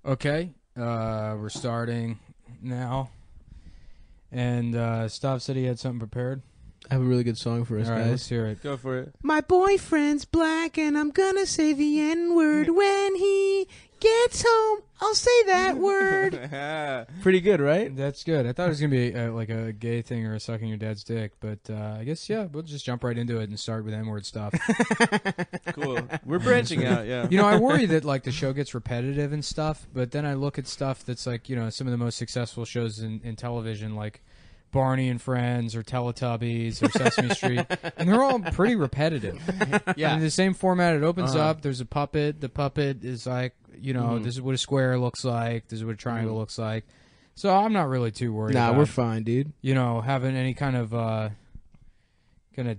Okay, we're starting now. And Stav said he had something prepared. I have a really good song for us, All right, guys. let's hear it. Go for it. My boyfriend's black, and I'm gonna say the N-word when he gets home. I'll say that word. Pretty good, right? That's good. I thought it was going to be like a gay thing or a sucking your dad's dick, but I guess, yeah, we'll just jump right into it and start with N-word stuff. Cool. We're branching out, yeah. You know, I worry that like the show gets repetitive and stuff, but then I look at stuff that's like, you know, some of the most successful shows in television, like Barney and Friends or Teletubbies or Sesame Street, and they're all pretty repetitive. Yeah. In the same format, it opens up, there's a puppet, the puppet is like, you know, this is what a square looks like, this is what a triangle looks like. So I'm not really too worried about, we're fine, dude. you know, having any kind of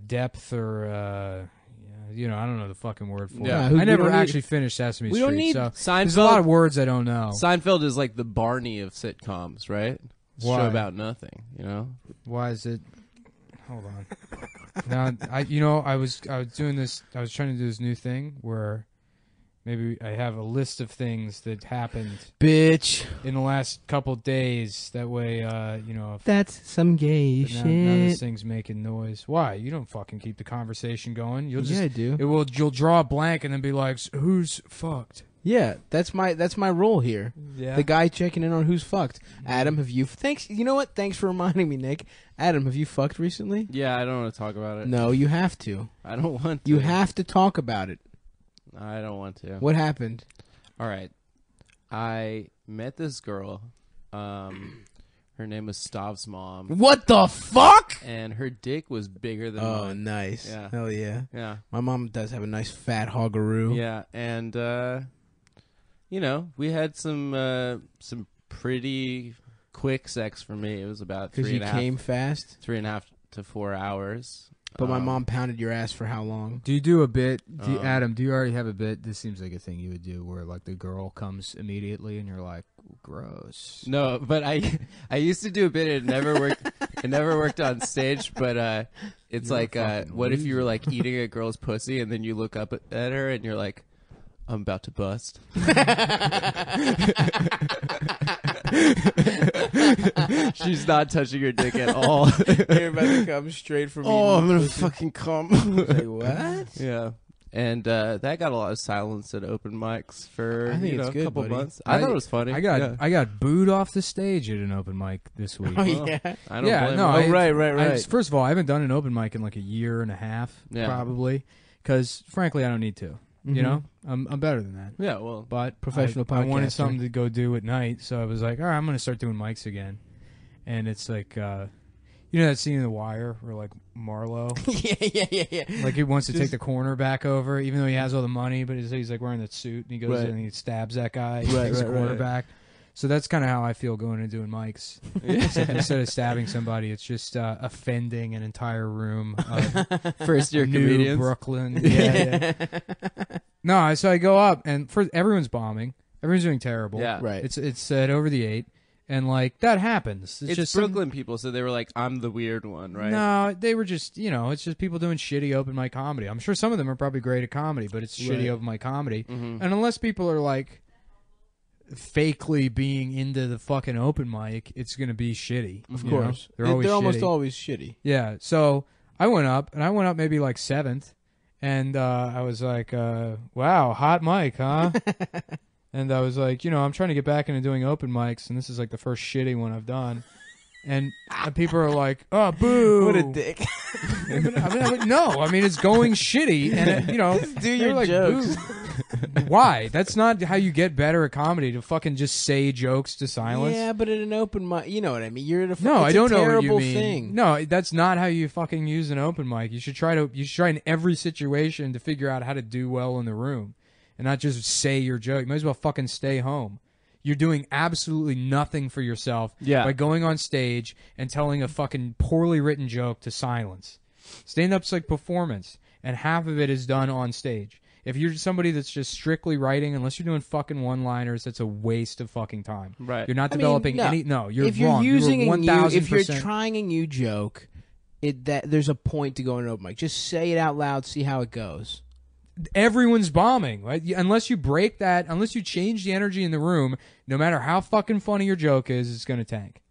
depth or you know, I don't know the fucking word for Yeah. it. I never we don't actually finished Sesame we Street, don't need so Seinfeld. there's a lot of words I don't know. Seinfeld is like the Barney of sitcoms, right? It's a Why? show about nothing, you know? Why is it? Hold on. Now, I was doing this. I was trying to do this new thing where maybe I have a list of things that happened Bitch. in the last couple days. That way, you know. If, That's some gay now shit. this thing's making noise. Why? You don't fucking keep the conversation going. You'll just. Yeah, I do. You'll draw a blank and then be like, "Who's fucked?" Yeah, that's my role here. Yeah. The guy checking in on who's fucked. Adam, have you... Thanks. You know what? Thanks for reminding me, Nick. Adam, have you fucked recently? Yeah, I don't want to talk about it. No, you have to. I don't want to. You have to talk about it. I don't want to. What happened? All right. I met this girl. Her name was Stav's mom. What the fuck? And her dick was bigger than Oh, mine. nice. Yeah. Hell yeah. Yeah. My mom does have a nice fat hoggaroo. Yeah. And, you know, we had some pretty quick sex for me. It was about Because you came fast. 3.5 to 4 hours. But my mom pounded your ass for how long? Do you do a bit, Adam? Do you already have a bit? This seems like a thing you would do, where like the girl comes immediately, and you're like, "Gross." No, but I used to do a bit. It never worked. It never worked on stage. But it's You're like, a what fucking if you were like eating a girl's pussy, and then you look up at her, and you're like, "I'm about to bust." She's not touching your dick at all. You're about to come straight from I'm gonna fucking come. Say what? Yeah. And that got a lot of silence at open mics for I think it's a good, couple buddy. months. I thought it was funny. I got booed off the stage at an open mic this week. Oh, Well, yeah. I don't Yeah, blame no, her. right. First of all, I haven't done an open mic in like a year and a half, Yeah. probably, because frankly, I don't need to. You know, I'm better than that. Yeah, well, But Professional I wanted podcaster. something to go do at night, so I was like, all right, I'm going to start doing mics again. And it's like, you know that scene in The Wire where like Marlo, yeah. like he wants to take the corner back over, even though he has all the money, but he's like wearing that suit, and he goes Right. in and he stabs that guy, he Right, takes the right, corner right. back. So that's kind of how I feel going and doing mics. Except instead of stabbing somebody, it's just offending an entire room of first year New comedians. Brooklyn. Yeah. No, so I go up, and everyone's bombing. Everyone's doing terrible. Yeah. Right. It's set over the 8, and like that happens. It's just Brooklyn people, so they were like, "I'm the weird one," right? No, they were just, you know, it's just people doing shitty open mic comedy. I'm sure some of them are probably great at comedy, but it's shitty Right. open mic comedy. Mhm. And unless people are like fakely being into the fucking open mic, it's gonna be shitty. Of you know? course. They're always almost shitty. always shitty. Yeah, so I went up maybe like 7th, and I was like, wow, hot mic, huh? And I was like, you know, I'm trying to get back into doing open mics, and this is like the first shitty one I've done. And people are like, oh, boo. What a dick. I mean, it's going shitty, and, you know, Just do they're your like, jokes. boo. Why? That's not how you get better at comedy, to fucking just say jokes to silence. Yeah, but at an open mic, you know what I mean. You're at a No, it's I don't a know what you terrible mean. thing. No, that's not how you fucking use an open mic. You should try in every situation to figure out how to do well in the room, and not just say your joke. You might as well fucking stay home. You're doing absolutely nothing for yourself by going on stage and telling a fucking poorly written joke to silence. Stand-up's like performance, and half of it is done on stage. If you're somebody that's just strictly writing, unless you're doing fucking one-liners, that's a waste of fucking time. Right. You're not developing any. No, you're if you're wrong. using you're a new, if you're 1000%. trying a new joke, there's a point to going to open mic. Just say it out loud, see how it goes. everyone's bombing. Right? Unless you break that, unless you change the energy in the room, no matter how fucking funny your joke is, it's going to tank.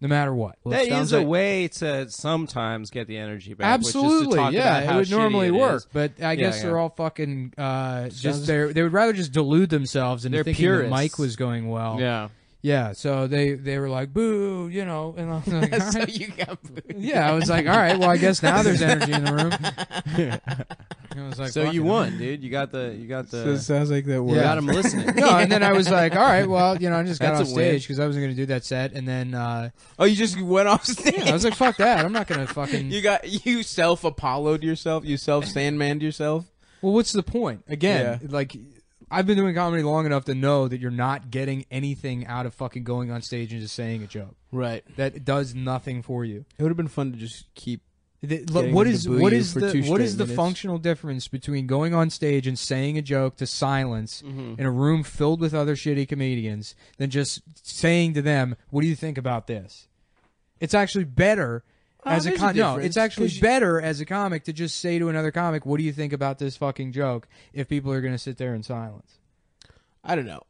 No matter what. Well, that is a way to sometimes get the energy back. Absolutely, which is to talk about how it would normally shitty it work, is. but I guess they're all fucking they would rather just delude themselves into thinking purists. the mic was going well. Yeah. Yeah, so they were like, boo, and I was like, all So right. you got booed. Yeah, I was like, all right, well, I guess now there's energy in the room. I was like, So fuck you it. won, dude. You got the. So it sounds like that You works. got him listening. No, and then I was like, all right, well, I just got That's off a win. stage because I wasn't going to do that set, and then Oh, you just went off stage. I was like, fuck that, I'm not going to fucking. You self-Apollo'd yourself. You self-Sandman'd yourself. Well, what's the point? Again, Yeah. like, I've been doing comedy long enough to know that you're not getting anything out of fucking going on stage and just saying a joke. Right. That does nothing for you. It would have been fun to just keep. What him is to boo what you is for the 2 what is straight the minutes. functional difference between going on stage and saying a joke to silence Mhm. in a room filled with other shitty comedians than just saying to them, "What do you think about this?" It's actually better as a there's no. difference, It's actually 'cause you- better as a comic to just say to another comic, "What do you think about this fucking joke?" If people are going to sit there in silence. I don't know.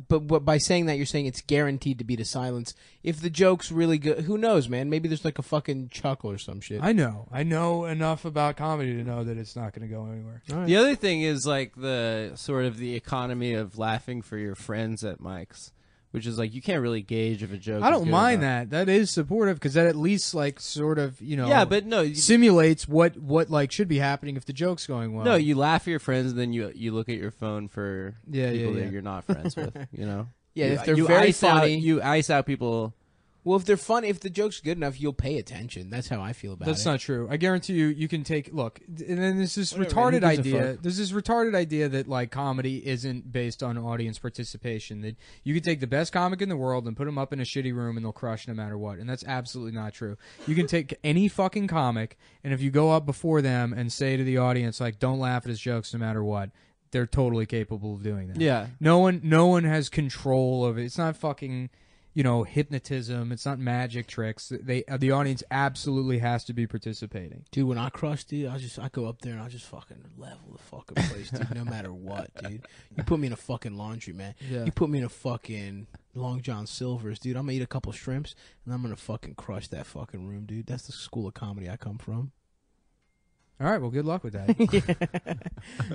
But but by saying that, you're saying it's guaranteed to be to silence. If the joke's really good, who knows, man? Maybe there's like a fucking chuckle or some shit. I know enough about comedy to know that it's not going to go anywhere. All right. The other thing is like the sort of the economy of laughing for your friends at mics, which is like you can't really gauge if a joke. I is don't good or mind not. that. That is supportive because that at least like sort of Yeah, but no, simulates what like should be happening if the joke's going well. no, you laugh at your friends, and then you look at your phone for Yeah, people yeah. that you're not friends with. Yeah, You- if they're you very ice out- funny. you ice out people. Well, if they're funny, if the joke's good enough, you'll pay attention. That's how I feel about That's it. not true. I guarantee you can take look, and then there's this Whatever, retarded man, who gives a idea. fuck? There's this retarded idea that like comedy isn't based on audience participation. That you could take the best comic in the world and put them up in a shitty room and they'll crush no matter what. And that's absolutely not true. You can take any fucking comic, and if you go up before them and say to the audience like, "Don't laugh at his jokes no matter what," they're totally capable of doing that. Yeah, No one has control of it. It's not fucking, hypnotism. It's not magic tricks. The audience absolutely has to be participating. Dude, when I crush, dude, I go up there and I'll just fucking level the fucking place, dude, no matter what, dude. You put me in a fucking laundry, man. Yeah. You put me in a fucking Long John Silver's, dude. I'm gonna eat a couple shrimps and I'm gonna fucking crush that fucking room, dude. That's the school of comedy I come from. All right, well, good luck with that.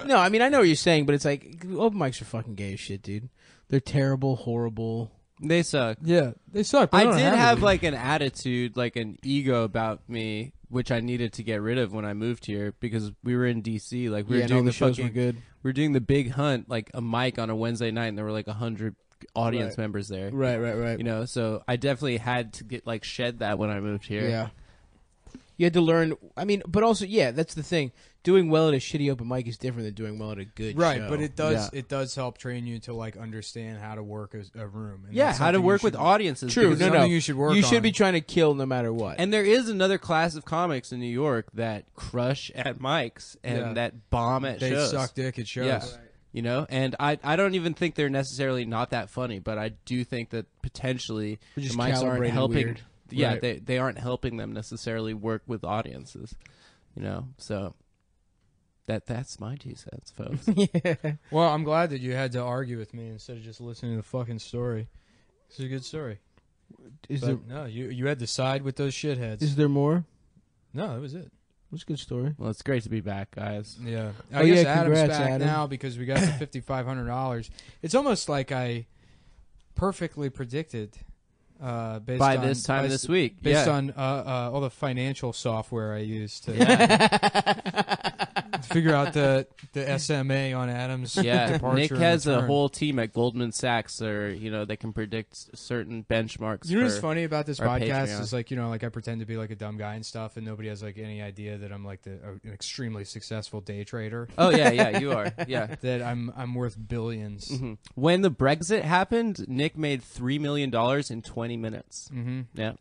No, I mean, I know what you're saying, but it's like, open mics are fucking gay as shit, dude. They're terrible, horrible. they suck. Yeah, they suck. But I they don't did to have be. like an attitude, like an ego about me, which I needed to get rid of when I moved here because we were in DC. Like we were Yeah, and all doing the the shows fucking, were good. we were doing the big hunt, like a mic on a Wednesday night, and there were like 100 audience Right. members there. Right. So I definitely had to get like shed that when I moved here. Yeah. You had to learn. I mean, but also, yeah, that's the thing. Doing well at a shitty open mic is different than doing well at a good Right, show. but it does help train you to like understand how to work a room. And Yeah, that's how to something you work with should- audiences. True. because- No, something you should work You should on. be trying to kill no matter what. And there is another class of comics in New York that crush at mics and Yeah. that bomb at They shows. suck dick at shows. Yeah. And I don't even think they're necessarily not that funny, but I do think that potentially They're the just mics aren't calibrated helping. weird. Yeah, Right. they aren't helping them necessarily work with audiences. So that's my 2 cents, folks. Yeah. Well, I'm glad that you had to argue with me instead of just listening to the fucking story. It's a good story. Is But no, you had to side with those shitheads. there more? No, that was it. It's a good story. Well, it's great to be back, guys. Yeah, Oh, I guess yeah, Adam's congrats, back Adam. now because we got the $5,500. It's almost like I perfectly predicted based By on, this time by- this week, based yeah. on all the financial software I used to figure out the SMA on Adam's Yeah, departure. Nick and has a return. whole team at Goldman Sachs, or they can predict certain benchmarks. You know what's for- funny about this our podcast Patreon. is like like I pretend to be like a dumb guy and stuff, and nobody has like any idea that I'm like an extremely successful day trader. Oh yeah, you are. Yeah. That I'm worth billions. Mhm. When the Brexit happened, Nick made $3 million in 20 minutes. Mm-hmm. Yeah,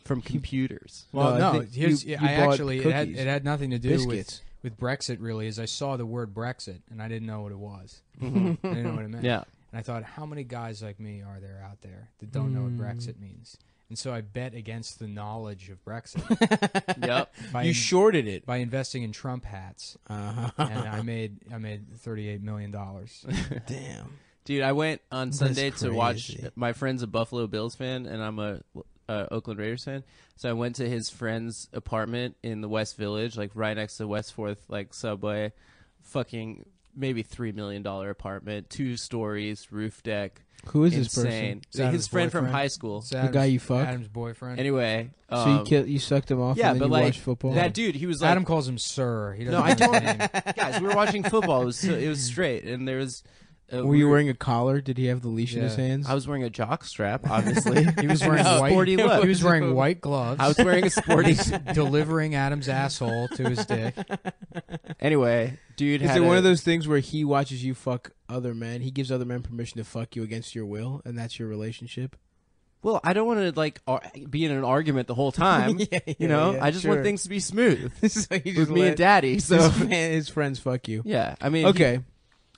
from computers. Well, No, I no, think here's you I bought actually cookies. it had nothing to do Biscuits. with Brexit really. Is I saw the word Brexit and I didn't know what it was. Mhm. I didn't know what it meant. Yeah. And I thought, how many guys like me are there out there that don't know what Brexit means? and so I bet against the knowledge of Brexit. Yep. You shorted it. by investing in Trump hats, Uh-huh. and I made $38 million. Damn. Dude, I went on Sunday That's to watch. crazy. My friend's a Buffalo Bills fan, and I'm a Oakland Raiders fan. So I went to his friend's apartment in the West Village, like right next to West Fourth, like subway. Fucking maybe $3 million apartment, 2 stories, roof deck. Who is this person? Insane. Is that His his friend from boyfriend? high school. It's The guy you fuck? Adam's boyfriend. Anyway, So you sucked him off yeah, and then but you like watched football? that dude, he was like, Adam calls him Sir. He doesn't No, I know his don't. name. guys, we were watching football. It was straight, and there was. Were you wearing a collar? Did he have the leash in his Yeah. hands? I was wearing a jock strap, obviously. He was wearing No. white. Sporty look. He was wearing white gloves. I was wearing a sporty. delivering Adam's asshole to his dick. Anyway, dude, Is had it one a- of those things where he watches you fuck other men? He gives other men permission to fuck you against your will, and that's your relationship? Well, I don't want to like be in an argument the whole time. You know, I just want things to be smooth So he with me and Daddy. So his friends fuck you. yeah, I mean, Okay.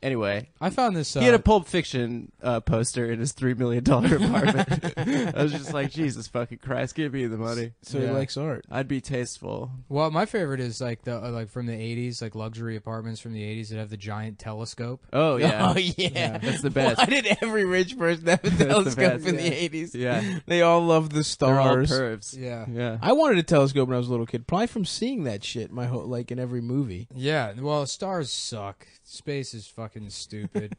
anyway, I found this. he had a Pulp Fiction poster in his $3 million apartment. I was just like, Jesus fucking Christ, give me the money. So he Yeah. likes art. I'd be tasteful. Well, my favorite is like the like from the '80s, like luxury apartments from the '80s that have the giant telescope. Oh yeah, Oh, yeah. that's the best. Why did every rich person have a the telescope best. in the Yeah. 80s? Yeah, They all love the they're all stars. pervs. Yeah. Yeah. I wanted a telescope when I was a little kid, probably from seeing that shit my whole like in every movie. Yeah. Well, stars suck. Space is fucking stupid.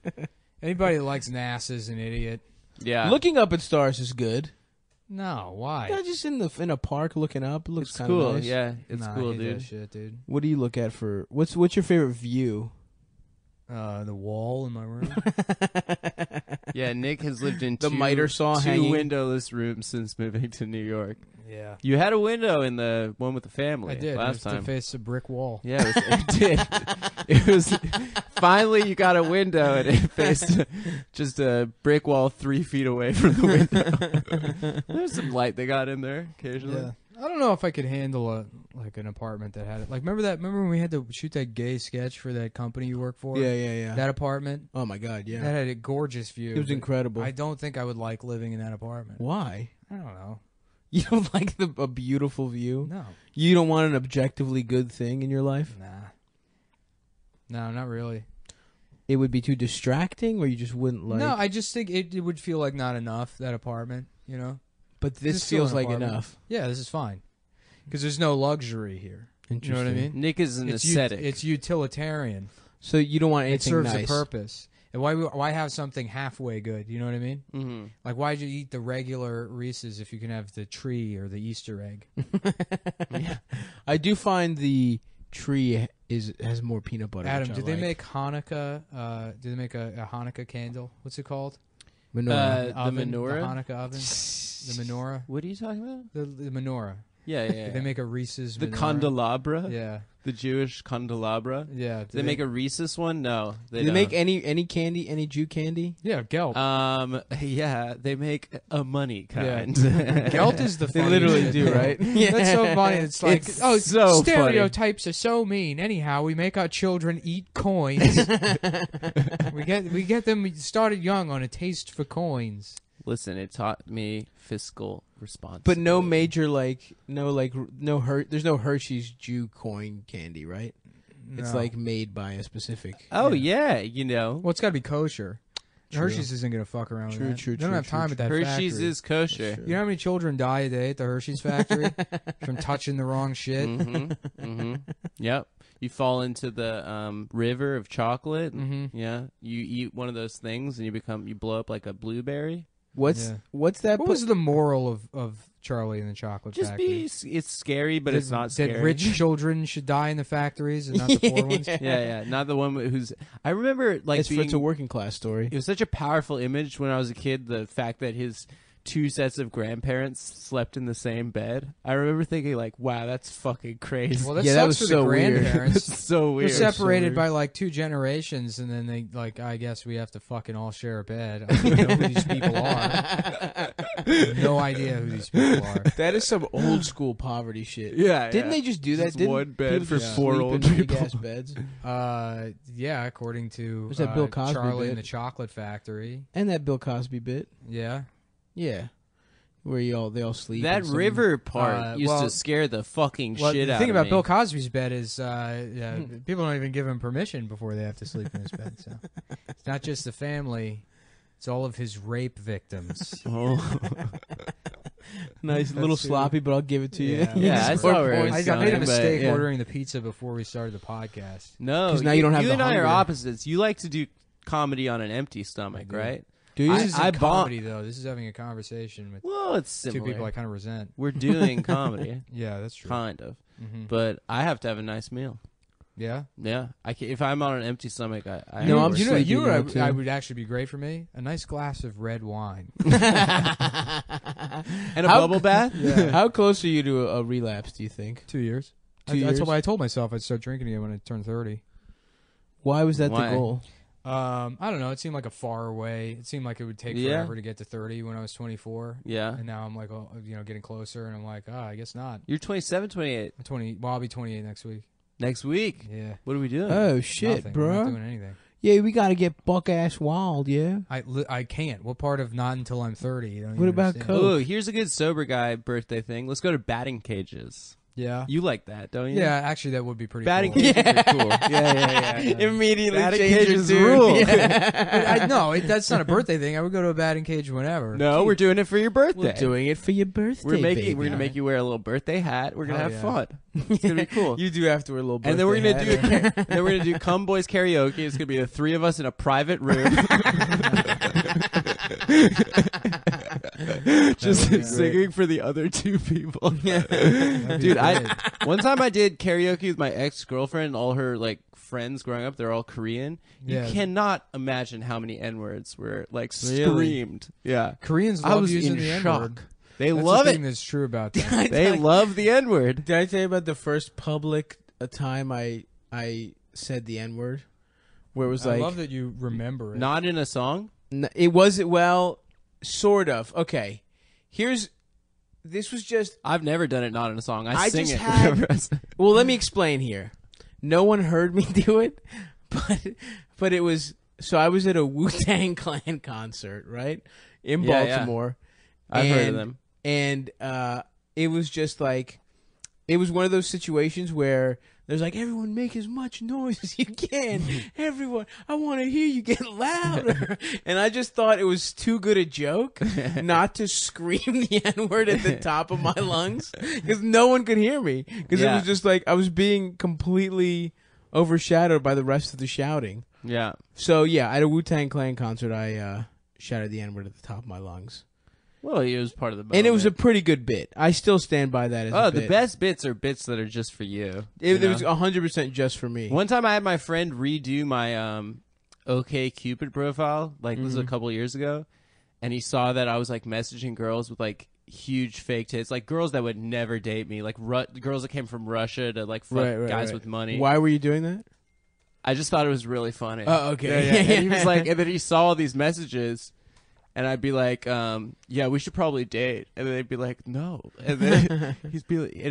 Anybody that likes NASA is an idiot. Yeah. Looking up at stars is good. No, why? Yeah, just in a park looking up, it looks it's kind of cool. nice. Yeah, it's Nah, I cool, hate dude. That shit, dude. What do you look at for what's your favorite view? The wall in my room. Yeah, Nick has lived in The miter saw two hanging. windowless rooms since moving to New York. Yeah. You had a window in the one with the family I did. It last was time. to face a brick wall. Yeah, it did. It was finally you got a window and it faced just a brick wall 3 feet away from the window. There's some light they got in there occasionally. Yeah. I don't know if I could handle an apartment that had it. Like, remember when we had to shoot that gay sketch for that company you work for? Yeah. That apartment? Oh my god, yeah. That had a gorgeous view. It was but incredible. I don't think I would like living in that apartment. Why? I don't know. You don't like a beautiful view? No. You don't want an objectively good thing in your life? Nah. No, not really. It would be too distracting, or you just wouldn't like. No, I just think it would feel like not enough, that apartment, you know? but This this is still feels an like apartment. enough. Yeah, this is fine. Because there's no luxury here. You know what I mean? Nick is an It's ascetic. It's utilitarian. So you don't want It anything serves nice. a purpose. And why have something halfway good? You know what I mean? mm-hmm. Like, why'd you eat the regular Reese's if you can have the tree or the Easter egg? I do find the tree has more peanut butter. Adam, which I did they like. make Hanukkah? Did they make a Hanukkah candle? What's it called? menorah? The Oven, menorah? the Hanukkah oven, the menorah, What are you talking about? the menorah. Yeah. Did they make a Reese's? the menorah? candelabra? Yeah, The Jewish candelabra? yeah. Did they make a Reese's one? No. Do they make any candy, any Jew candy? Yeah, Gelt. Yeah, they make a money kind. Gelt is the They funniest literally shit, do, though. right? That's so funny. It's like, It's oh, so stereotypes are so mean. Anyhow, we make our children eat coins. we get them started young on a taste for coins. Listen, it taught me fiscal responsibility. But no major there's no Hershey's Jew coin candy, right? It's No. like made by a specific. Oh yeah, you know. Well, it's got to be kosher. True. Hershey's isn't going to fuck around True, with that. true, They don't true, have time true, at that Hershey's factory. is kosher. True. You know how many children die a day at the Hershey's factory from touching the wrong shit? Mm-hmm. Yep. You fall into the river of chocolate. Mhm. Yeah. You eat one of those things and you blow up like a blueberry. What's Yeah. what's that? What was the moral of Charlie and the Chocolate Just Factory? it's scary, but it's not scary. That rich children should die in the factories and not the poor ones? Yeah. Not the one who's. I remember like it's a working class story. It was such a powerful image when I was a kid. The fact that his 2 sets of grandparents slept in the same bed. I remember thinking like, "Wow, that's fucking crazy." Well, that Yeah, that sucks was for so the weird. grandparents. That's so They're weird. separated weird. by like 2 generations, and then they like, I guess we have to fucking all share a bed. I don't know who these people are. No idea who these people are. That is some old school poverty shit. Yeah. Didn't they just do that? Just Didn't one bed people for just 4 sleep old in people? big-ass beds? Yeah, according to There's that Bill Cosby Charlie bit. and the Chocolate Factory. And that Bill Cosby bit. Yeah. Yeah. where they all sleep. That in some- river part used well- to scare the fucking Well, shit the out thing of about me. Bill Cosby's bed is people don't even give him permission before they have to sleep in his bed. So it's not just the family; it's all of his rape victims. Oh. Nice, a little That's sloppy, but I'll give it to you. Yeah. Yeah, I saw where it was I made a going, but, mistake yeah. ordering the pizza before we started the podcast. No, 'Cause now you don't have you the and I are hunger. opposites. You like to do comedy on an empty stomach, do. right? Do you? This isn't I bought- comedy though. This is having a conversation with Well, it's similar. two people I kind of resent. We're doing comedy, Yeah, that's true. kind of, hmm but I have to have a nice meal. Yeah. Yeah, if I'm on an empty stomach, I No, have I'm to you know, sleeping you now, know, too. I would actually be great for me. A nice glass of red wine. and a How- bubble bath. Yeah. How close are you to a relapse? Do you think? 2 years. 2 years? I told myself I'd start drinking again when I turned 30. Why was that Why? the goal? I don't know. It seemed like a far away. It seemed like it would take Yeah. forever to get to 30 when I was 24. Yeah, And now I'm like, oh, getting closer, and I'm like, I guess not. you're 27, 28 I'm 20. Well, I'll be 28 next week. next week. Yeah. What are we doing? Oh shit, Nothing. We're not bro! doing anything. Yeah, we gotta get buck ass wild. Yeah. I can't. What part of not until I'm 30? You don't What even about understand. Coke? Oh, here's a good sober guy birthday thing. Let's go to batting cages. Yeah. You like that, don't you? Yeah. Actually, that would be pretty. Batting cool. cages are cool. Yeah. Immediately Batting change your cages tune. rule. Yeah. No, that's not a birthday thing. I would go to a batting cage whenever. No, we're doing it for your birthday. We're doing it for your birthday. We're baby. gonna make you wear a little birthday hat. We're gonna Oh, have yeah. fun. It's gonna be cool. You do have to wear a little. And then we're gonna do birthday and then we're gonna do Cum Boys karaoke. It's gonna be the three of us in a private room, just That'd be singing for the other two people. That'd be Dude, great. one time I did karaoke with my ex girlfriend and all her like friends growing up. They're all Korean. Yeah. You cannot imagine how many N words were like Really? screamed. Yeah, Koreans I love was using in the shock. N-word. They That's love the it. thing that's true about that. They love the N word. Did I tell you about the first public time I said the N word? Where it was I like love that you remember it. Not in a song. it wasn't well, sort of. Okay, this was just I've never done it not in a song. I I sing just it. had- whenever I sing. well. Let me explain here. No one heard me do it, but it was so I was at a Wu-Tang Clan concert, right, in Yeah, yeah. Baltimore. I've heard of And- them. And it was just like, it was one of those situations where there's like, everyone make as much noise as you can. Everyone, I want to hear you get louder. And I just thought it was too good a joke not to scream the N-word at the top of my lungs because no one could hear me. Because it Yeah. was just like, I was being completely overshadowed by the rest of the shouting. Yeah. So yeah, at a Wu-Tang Clan concert, I shouted the N-word at the top of my lungs. Well, it was part of the moment. And it was a pretty good bit. I still stand by that as a bit. the best bits are bits that are just for you. It you was know? 100% just for me. One time I had my friend redo my OK Cupid profile, like this was a couple years ago, and he saw that I was like messaging girls with like huge fake tits, like girls that would never date me, like girls that came from Russia to like fuck guys with money. Why were you doing that? I just thought it was really funny. Oh, okay. Yeah. And he was like, and then he saw all these messages. And I'd be like, yeah, we should probably date. And then they'd be like, no. And then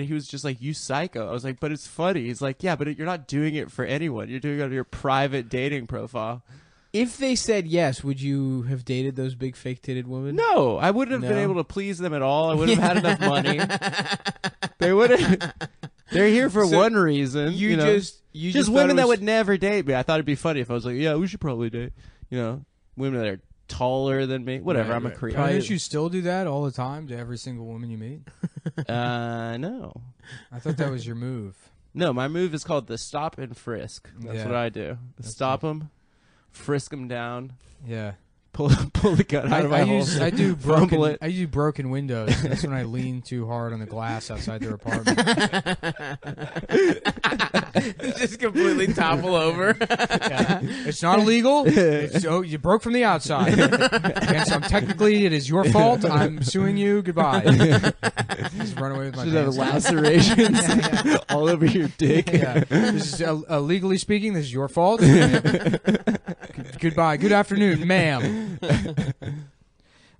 he was just like, you psycho. I was like, but it's funny. He's like, yeah, but you're not doing it for anyone. You're doing it on your private dating profile. If they said yes, would you have dated those big fake-titted women? No, I wouldn't have been No. able to please them at all. I wouldn't have had enough money. They wouldn't. They're here for So one reason. You know? just just thought women it that was- would never date me. I thought it'd be funny if I was like, yeah, we should probably date. You know, women that are taller than me. Whatever. Right, I'm a right. creep. Don't you still do that all the time to every single woman you meet? No. I thought that was your move. No, my move is called the stop and frisk. That's Yeah. what I do. Stop them, frisk them down, Yeah. pull the gun out of my hole. I do fumble broken. it. I do broken windows. That's when I lean too hard on the glass outside their apartment. just completely topple over. Yeah. It's not illegal. You broke from the outside. Technically, it is your fault. I'm suing you. Goodbye. Just run away with my Should have pants. lacerations all over your dick. Yeah. This is legally speaking, this is your fault. Goodbye. Good afternoon, ma'am.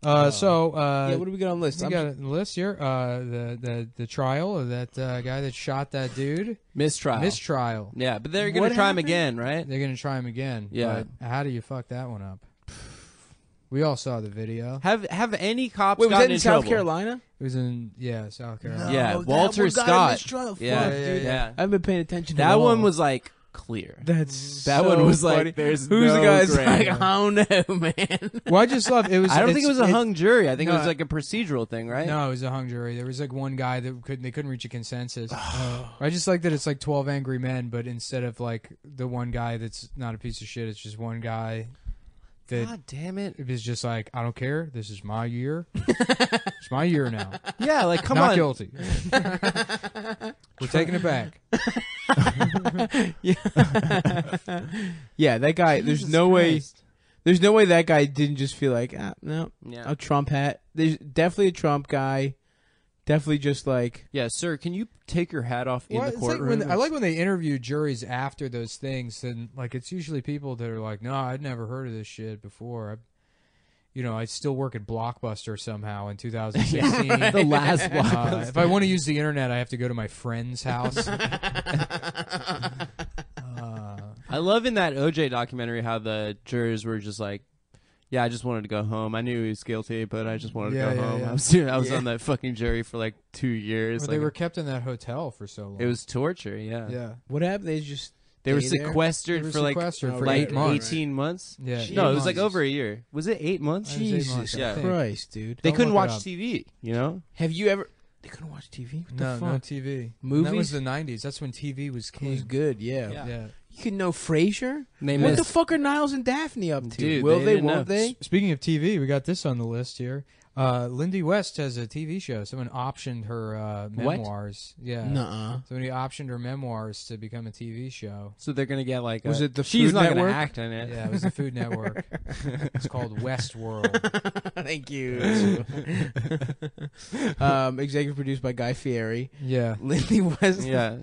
So yeah, what do we got on the list? we got a list here. The trial of that guy that shot that dude. Mistrial. Mistrial. Yeah, but they're What gonna try him happened? again, right? They're gonna try him again. Yeah. But how do you fuck that one up? We all saw the video. Have any cops Wait, was gotten that in trouble? South Carolina? It was in South Carolina. Yeah, No, that Walter one got him Scott. this trial. Yeah, Fuck, yeah, dude. yeah. I haven't been paying attention. That at all. one was like clear. That's That so one was funny. like, there's Who's no the guy's gray like, area. I don't know, man. Well, I just love it. Was I don't think it was a it's- hung jury. I think it no, was like a procedural thing, right? No, it was a hung jury. There was like one guy that they couldn't reach a consensus. I just like that it's like 12 angry men, but instead of like the one guy that's not a piece of shit, it's just one guy that God damn it! is just like, I don't care. This is my year. It's my year now. Yeah, like come Not on. guilty. We're taking it back. Yeah, that guy. Jesus There's no way. Christ. There's no way that guy didn't just feel like, no, Yeah. a Trump hat. There's definitely a Trump guy. Definitely just like, Yeah, sir. Can you take your hat off in Well, the it's like courtroom? I like when they interview juries after those things, and like it's usually people that are like, "No, I'd never heard of this shit before." I still work at Blockbuster somehow in 2016. The last Blockbuster. If I want to use the internet, I have to go to my friend's house. I love in that OJ documentary how the jurors were just like, "Yeah, I just wanted to go home. I knew he was guilty, but I just wanted to Yeah, go yeah, home." yeah. I was on that fucking jury for like 2 years. Well, Like, they were kept in that hotel for so long. it was torture. Yeah, yeah, what happened? They just they were stay there? sequestered They were for like sequestered for like 8 months. 18 months. Yeah, No, 8 it was like months. over a year. Was it 8 months? I think it was 8 Jesus months, I Yeah. think. Christ, dude. They Don't couldn't look it watch up. TV. You know? Have you ever? They couldn't watch TV. What the No, fuck? no TV. And Movies? that was the 90s. That's when TV was It was king. good. Yeah. Yeah. Yeah. You can know Frasier. They What the missed. fuck are Niles and Daphne up to? Dude, Will they they? didn't Won't know. they? Speaking of TV, we got this on the list here. Lindy West has a TV show. Someone optioned her memoirs. Yeah. Nuh-uh. Somebody optioned her memoirs to become a TV show. So they're gonna get like. Was it the She's Food not Network? gonna act in it. Yeah, it was the Food Network. It's called Westworld. Thank you. Executive produced by Guy Fieri. Yeah. Lindy West. Yeah.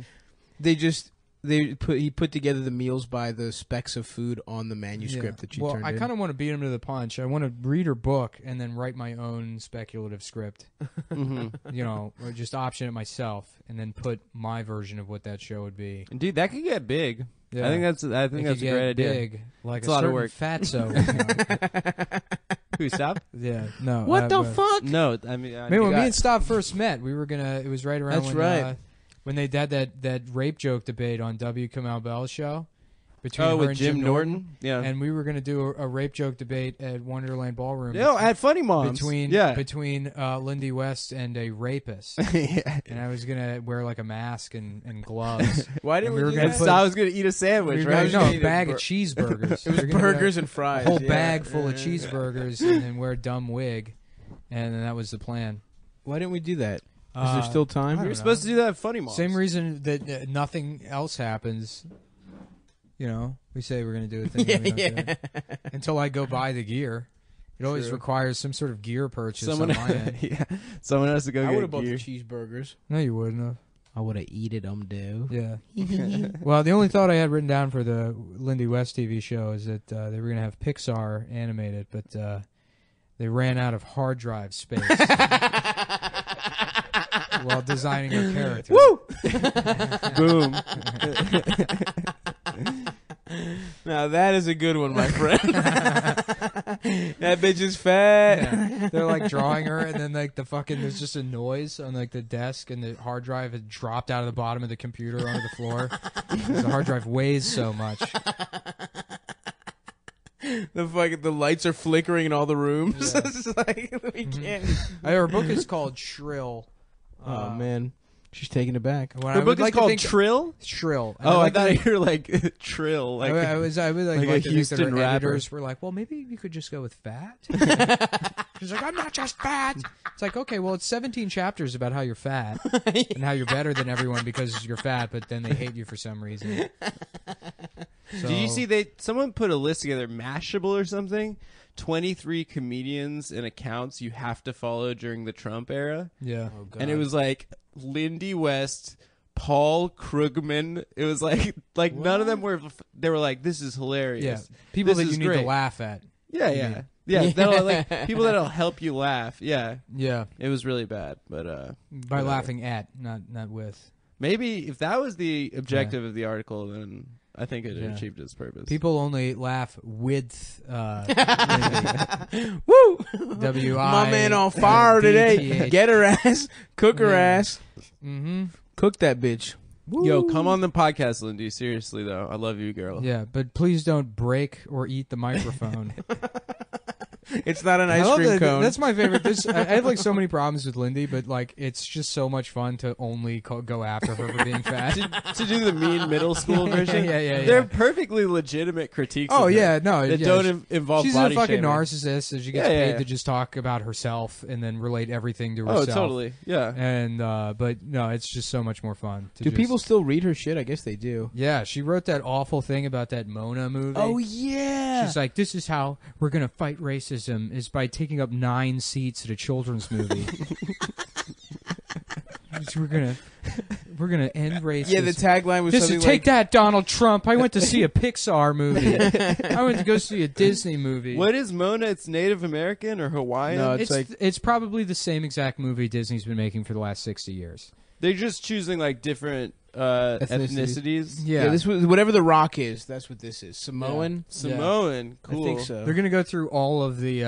He put together the meals by the specs of food on the manuscript that she well, turned I in. kind of want to beat him to the punch. I want to read her book and then write my own speculative script. hmm Or just option it myself and then put my version of what that show would be. Dude, that could get big. Yeah. I think that's It a could great get idea. big, like It's a lot of certain work. fatso. Who stop? Yeah, no. What the but- fuck? No, I mean, Man, when got- me and Stav first met, we were gonna. It was right around That's when, right. when they had that rape joke debate on W. Kamau Bell's show between her with and Jim Norton. Yeah. and we were gonna do a rape joke debate at Wonderland Ballroom. No, at Funny Moms. between yeah. between Lindy West and a rapist, Yeah. and I was gonna wear like a mask and gloves. Why didn't And we were do gonna that? put- So I was gonna eat a sandwich, We were right? gonna- no, Eat a a bag bur- of cheeseburgers. It was We were gonna burgers get and fries. a whole yeah. bag full of cheeseburgers and then wear a dumb wig, and then that was the plan. Why didn't we do that? Is Uh, there still I time? We don't were supposed to do that at Funny Moms. Same reason that nothing else happens. We say we're going to do a thing. and we don't do it. Until I go buy the gear. It always True. requires some sort of gear purchase Someone, on my end. yeah, someone has to go I would get have bought gear. the cheeseburgers. No, you wouldn't have. I would have eaten them, dude. Yeah. Well, the only thought I had written down for the Lindy West TV show is that they were going to have Pixar animated, but they ran out of hard drive space while designing her character. Woo! Boom. Now that is a good one, my friend. That bitch is fat. Yeah. They're like drawing her, and then like there's just a noise on like the desk, and the hard drive had dropped out of the bottom of the computer onto the floor. 'Cause the hard drive weighs so much. The lights are flickering in all the rooms. Yeah. It's just like we can't. Her book is called Shrill. Oh man, she's taking it back. When Her I book would is like to called think- Trill. Shrill. And Oh, I like to thought think- you were like Trill. Like I would like a like to think that her Houston rapper. editors were like, well, maybe you could just go with fat. She's like, I'm not just fat. It's like, okay, well, it's 17 chapters about how you're fat and how you're better than everyone because you're fat, but then they hate you for some reason. So, Did you see someone put a list together, Mashable or something? 23 comedians and accounts you have to follow during the Trump era. Yeah. Oh god. And it was like Lindy West, Paul Krugman. It was like none of them were. They were like, this is hilarious. Yeah. People This that is you need great. to laugh at. Yeah, yeah, yeah. That'll, like people that'll help you laugh. Yeah, Yeah. it was really bad, but By whatever. laughing at, not with. maybe if that was the objective of the article, then I think it Yeah. achieved its purpose. People only laugh with. Woo! W-I. My man on fire today. DTH. Get her ass. Cook her Yeah. ass. Mm-hmm. Cook that bitch. Yo, come on the podcast, Lindy. Seriously, though. I love you, girl. Yeah, but please don't break or eat the microphone. It's not an I ice love cream that- cone. That's my favorite. I have like so many problems with Lindy, but like it's just so much fun to only go after her for being fat. To do the mean middle school version. Yeah. They're perfectly legitimate critiques. Oh of her yeah, no, that yeah, don't involve she's body a fucking shaming. narcissist, and she gets Yeah, yeah, paid yeah. to just talk about herself and then relate everything to Oh, herself. totally. Yeah. And but no, it's just so much more fun. To Do just- people still read her shit? I guess they do. Yeah, she wrote that awful thing about that Mona movie. Oh yeah. She's like, this is how we're gonna fight racism is by taking up 9 seats at a children's movie. we're gonna end racism. Yeah, the tagline was This something is take like, that, Donald Trump. I went to see a Pixar movie. I went to go see a Disney movie. What is Mona? It's Native American or Hawaiian? No, It's like- it's probably the same exact movie Disney's been making for the last 60 years. They're just choosing like different ethnicities. yeah. This was whatever The Rock is. That's what this is. Samoan. Samoan. Cool. I think so. They're gonna go through all of the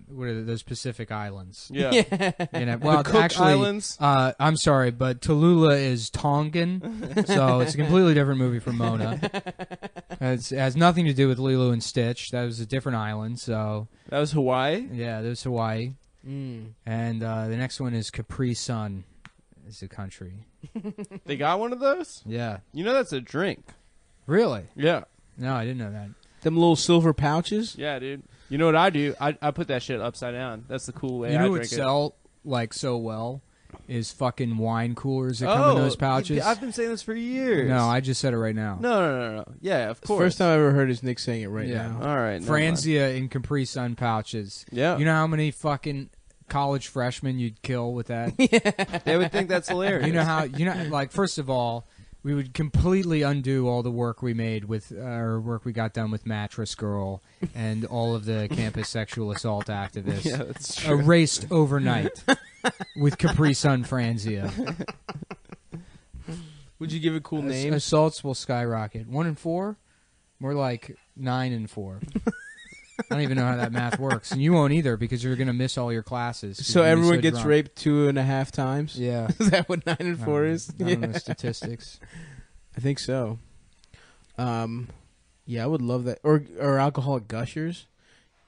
what are those Pacific islands. Yeah. You know, well, the Cook actually, Islands. I'm sorry, but Tallulah is Tongan, so it's a completely different movie from Mona. It has nothing to do with Lilo and Stitch. That was a different island. So That was Hawaii. yeah, there's Hawaii, Mm. and the next one is Capri Sun. Is the country. They got one of those? Yeah, You know that's a drink. really? Yeah. No, I didn't know that. Them little silver pouches. Yeah, dude. You know what I do? I put that shit upside down. That's the cool way You I know what drink it. sell like so well is fucking wine coolers that come in those pouches. I've been saying this for years. No, I just said it right now. No. Yeah, of course. First time I ever heard is Nick saying it right Yeah. now. All right. never mind. Franzia in Capri Sun pouches. Yeah. You know how many fucking college freshmen you'd kill with that? They would think that's hilarious. You know how like first of all, we would completely undo all the work we made with work we got done with Mattress Girl and all of the campus sexual assault activists. Yeah, that's true. Erased overnight with Capri Sun Franzia. Would you give it cool names? Assaults will skyrocket. 1 in 4, more like 9 in 4. I don't even know how that math works, and you won't either because you're gonna miss all your classes. 'cause So you're gonna be everyone gets drunk. raped 2.5 times. Yeah. Is that what 9 and 4 is? I don't know statistics. I think so. Yeah, I would love that. Or alcoholic gushers.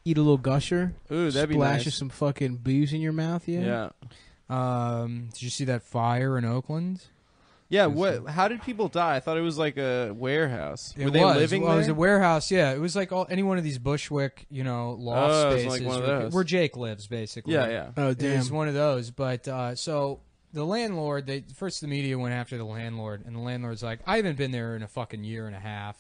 Eat a little gusher. Ooh, that'd be Splash nice. of some fucking booze in your mouth. Yeah. Yeah. Did you see that fire in Oakland? Yeah, what? How did people die? I thought it was like a warehouse. Were It they was. living Well, there? it was a warehouse. Yeah, it was like any one of these Bushwick, loft Oh, it was spaces like one of where- those. where Jake lives, basically. Yeah. Oh, It damn. was one of those. But so the landlord, first the media went after the landlord, and the landlord's like, I haven't been there in a fucking year and a half.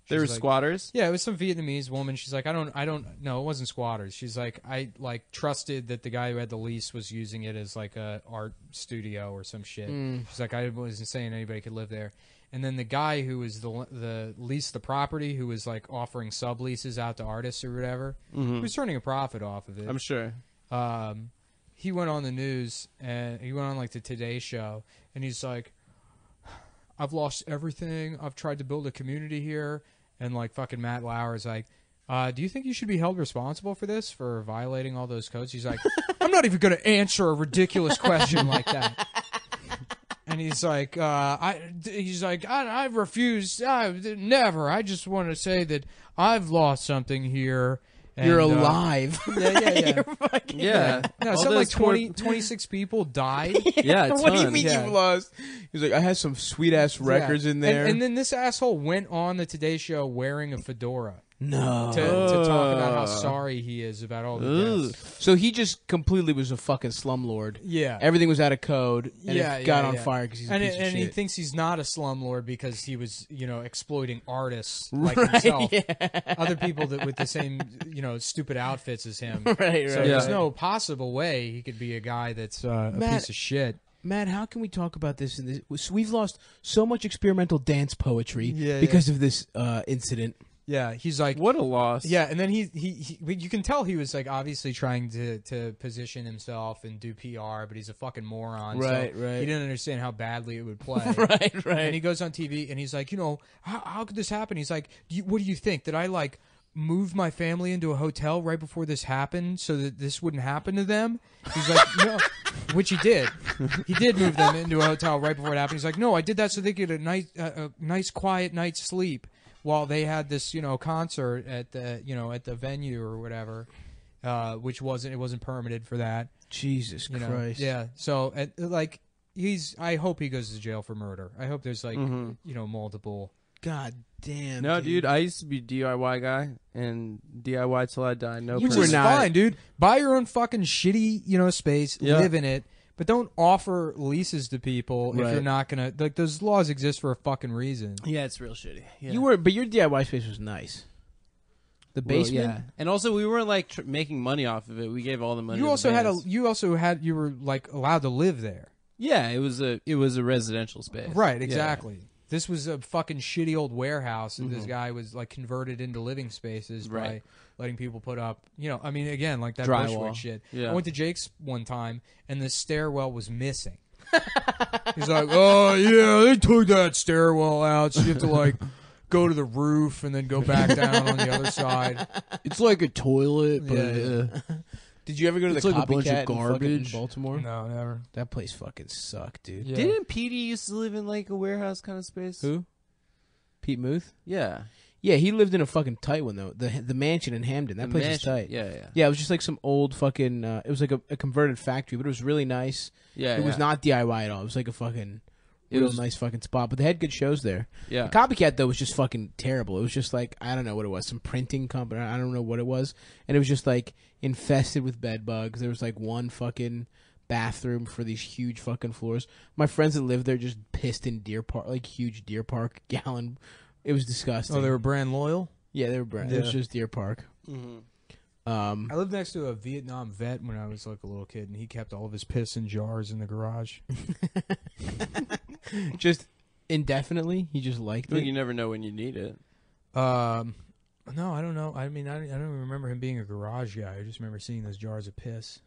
They were She's like, squatters? Yeah, it was some Vietnamese woman. She's like, I don't no, it wasn't squatters. She's like, I trusted that the guy who had the lease was using it as like a art studio or some shit. She's like, I wasn't saying anybody could live there. And then the guy who was the leased the property, who was like offering subleases out to artists or whatever, he was turning a profit off of it. I'm sure. He went on the news and he went on like the Today Show, and he's like, I've lost everything. I've tried to build a community here. And like fucking Matt Lauer's like, do you think you should be held responsible for this, for violating all those codes? He's like, I'm not even going to answer a ridiculous question like that. And he's like, I refuse. Never. I just want to say that I've lost something here. And, You're alive. Yeah. You're fucking Yeah. No, All something like those poor- 26 people died. Yeah, a What do you ton. mean Yeah. you've lost? He's like, I had some sweet ass records Yeah. in there. And then this asshole went on the Today Show wearing a fedora no. to talk about how sorry he is about all the Ugh. deaths. So he just completely was a fucking slumlord. Yeah. Everything was out of code, and Yeah, it got yeah, on yeah. fire because he's a And, piece of and he shit. thinks he's not a slumlord because he was, exploiting artists like Right, himself. yeah. Other people that with the same, stupid outfits as him. Right, So right. there's Yeah. no possible way he could be a guy that's a Matt- piece of shit. Matt, how can we talk about this? We've lost so much experimental dance poetry Yeah, because of this incident. Yeah, he's like, What a loss. yeah, and then he you can tell he was like obviously trying to position himself and do PR, but he's a fucking moron. Right, so right. He didn't understand how badly it would play. Right, right. And he goes on TV and he's like, how could this happen? He's like, what do you think? That I like moved my family into a hotel right before this happened so that this wouldn't happen to them? He's like, no, which he did. He did move them into a hotel right before it happened. He's like, no, I did that so they could get a nice quiet night's sleep while they had this, concert at the venue or whatever, which wasn't permitted for that. Jesus Christ. Yeah. So I hope he goes to jail for murder. I hope there's multiple. God damn. No, dude, I used to be a DIY guy, and DIY till I die. No, Which is fine, dude. Buy your own fucking shitty, space, live in it, but don't offer leases to people if you're not gonna. Like, those laws exist for a fucking reason. Yeah, it's real shitty. Yeah. But your DIY space was nice. The basement, yeah, and also we weren't like making money off of it. We gave all the money. You to the bands. you were like allowed to live there. Yeah, it was a residential space. Right, exactly. Yeah. This was a fucking shitty old warehouse, and this guy was like converted into living spaces by letting people put up, again, like that Bushwick shit. Yeah. I went to Jake's one time, and the stairwell was missing. He's like, oh yeah, they took that stairwell out, so you have to like go to the roof and then go back down on the other side. It's like a toilet, but Yeah. Did you ever go to the like a bunch of Copycat garbage. in Baltimore? No, never. That place fucking sucked, dude. Yeah. Didn't Petey used to live in like a warehouse kind of space? Who? Pete Muth? Yeah. Yeah, he lived in a fucking tight one though. The mansion in Hamden. That place is tight. Yeah, yeah. Yeah, it was just like some old fucking. It was like a converted factory, but it was really nice. Yeah, It was not DIY at all. It was like a fucking real nice fucking spot. But they had good shows there. Yeah. The Copycat though was just fucking terrible. It was just like, I don't know what it was, some printing company. I don't know what it was, and it was just like infested with bed bugs. There was like one fucking bathroom for these huge fucking floors. My friends that lived there just pissed in Deer Park, like huge Deer Park gallon. It was disgusting. Oh, they were brand loyal? Yeah, they were brand. It was just Deer Park. Mm-hmm. I lived next to a Vietnam vet when I was like a little kid, and he kept all of his piss in jars in the garage. Just indefinitely, he just liked Well, it. you never know when you need it. No, I don't know. I mean, I don't even remember him being a garage guy. I just remember seeing those jars of piss.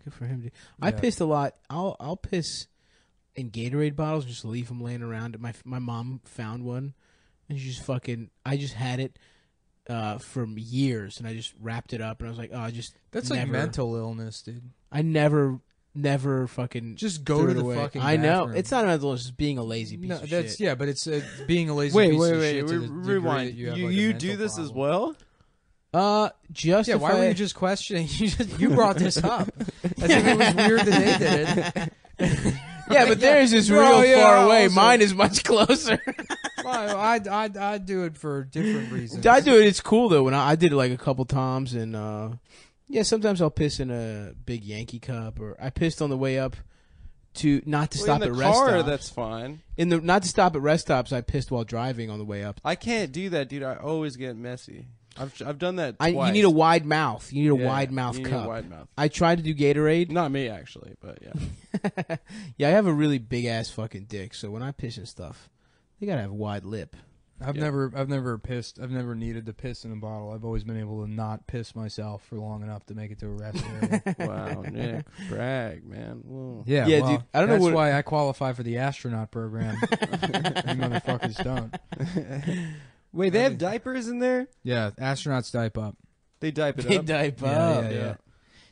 Good for him. I pissed a lot. I'll piss in Gatorade bottles and just leave them laying around. My mom found one, and she just fucking. I just had it for years, and I just wrapped it up, and I was like, oh, That's never, like mental illness, dude. I never fucking just go threw to it the away. fucking I know bathroom. it's not mental illness. It's being a lazy piece of shit. Yeah, but it's being a lazy Wait, piece of wait, shit. To the degree rewind. that you have, You, like, a you mental do this as problem. well? Just Yeah, if why were I- you just questioning? You brought this up. I think it was weird that they did it. Yeah, but theirs is real far away. Mine is much closer. Well, I do it for different reasons. I do it. It's cool though. When I did it like a couple times, and yeah, sometimes I'll piss in a big Yankee cup, or I pissed on the way up to not to stop in at the rest car, stops. that's fine. Not to stop at rest stops. I pissed while driving on the way up. I can't do that, dude. I always get messy. I've done that twice. You need a wide mouth. You need a Yeah, wide mouth you need cup. a wide mouth. I tried to do Gatorade. Not me, actually, but yeah. Yeah, I have a really big ass fucking dick. So when I piss and stuff, they gotta have a wide lip. I've never pissed. I've never needed to piss in a bottle. I've always been able to not piss myself for long enough to make it to a rest area. Wow, Nick. Brag, man. Whoa. Yeah, Yeah, well, dude, I don't know that's what- why I qualify for the astronaut program. You motherfuckers don't. Wait, they have diapers in there? Yeah, astronauts dipe up. They dipe it They up? diape Yeah, up. yeah.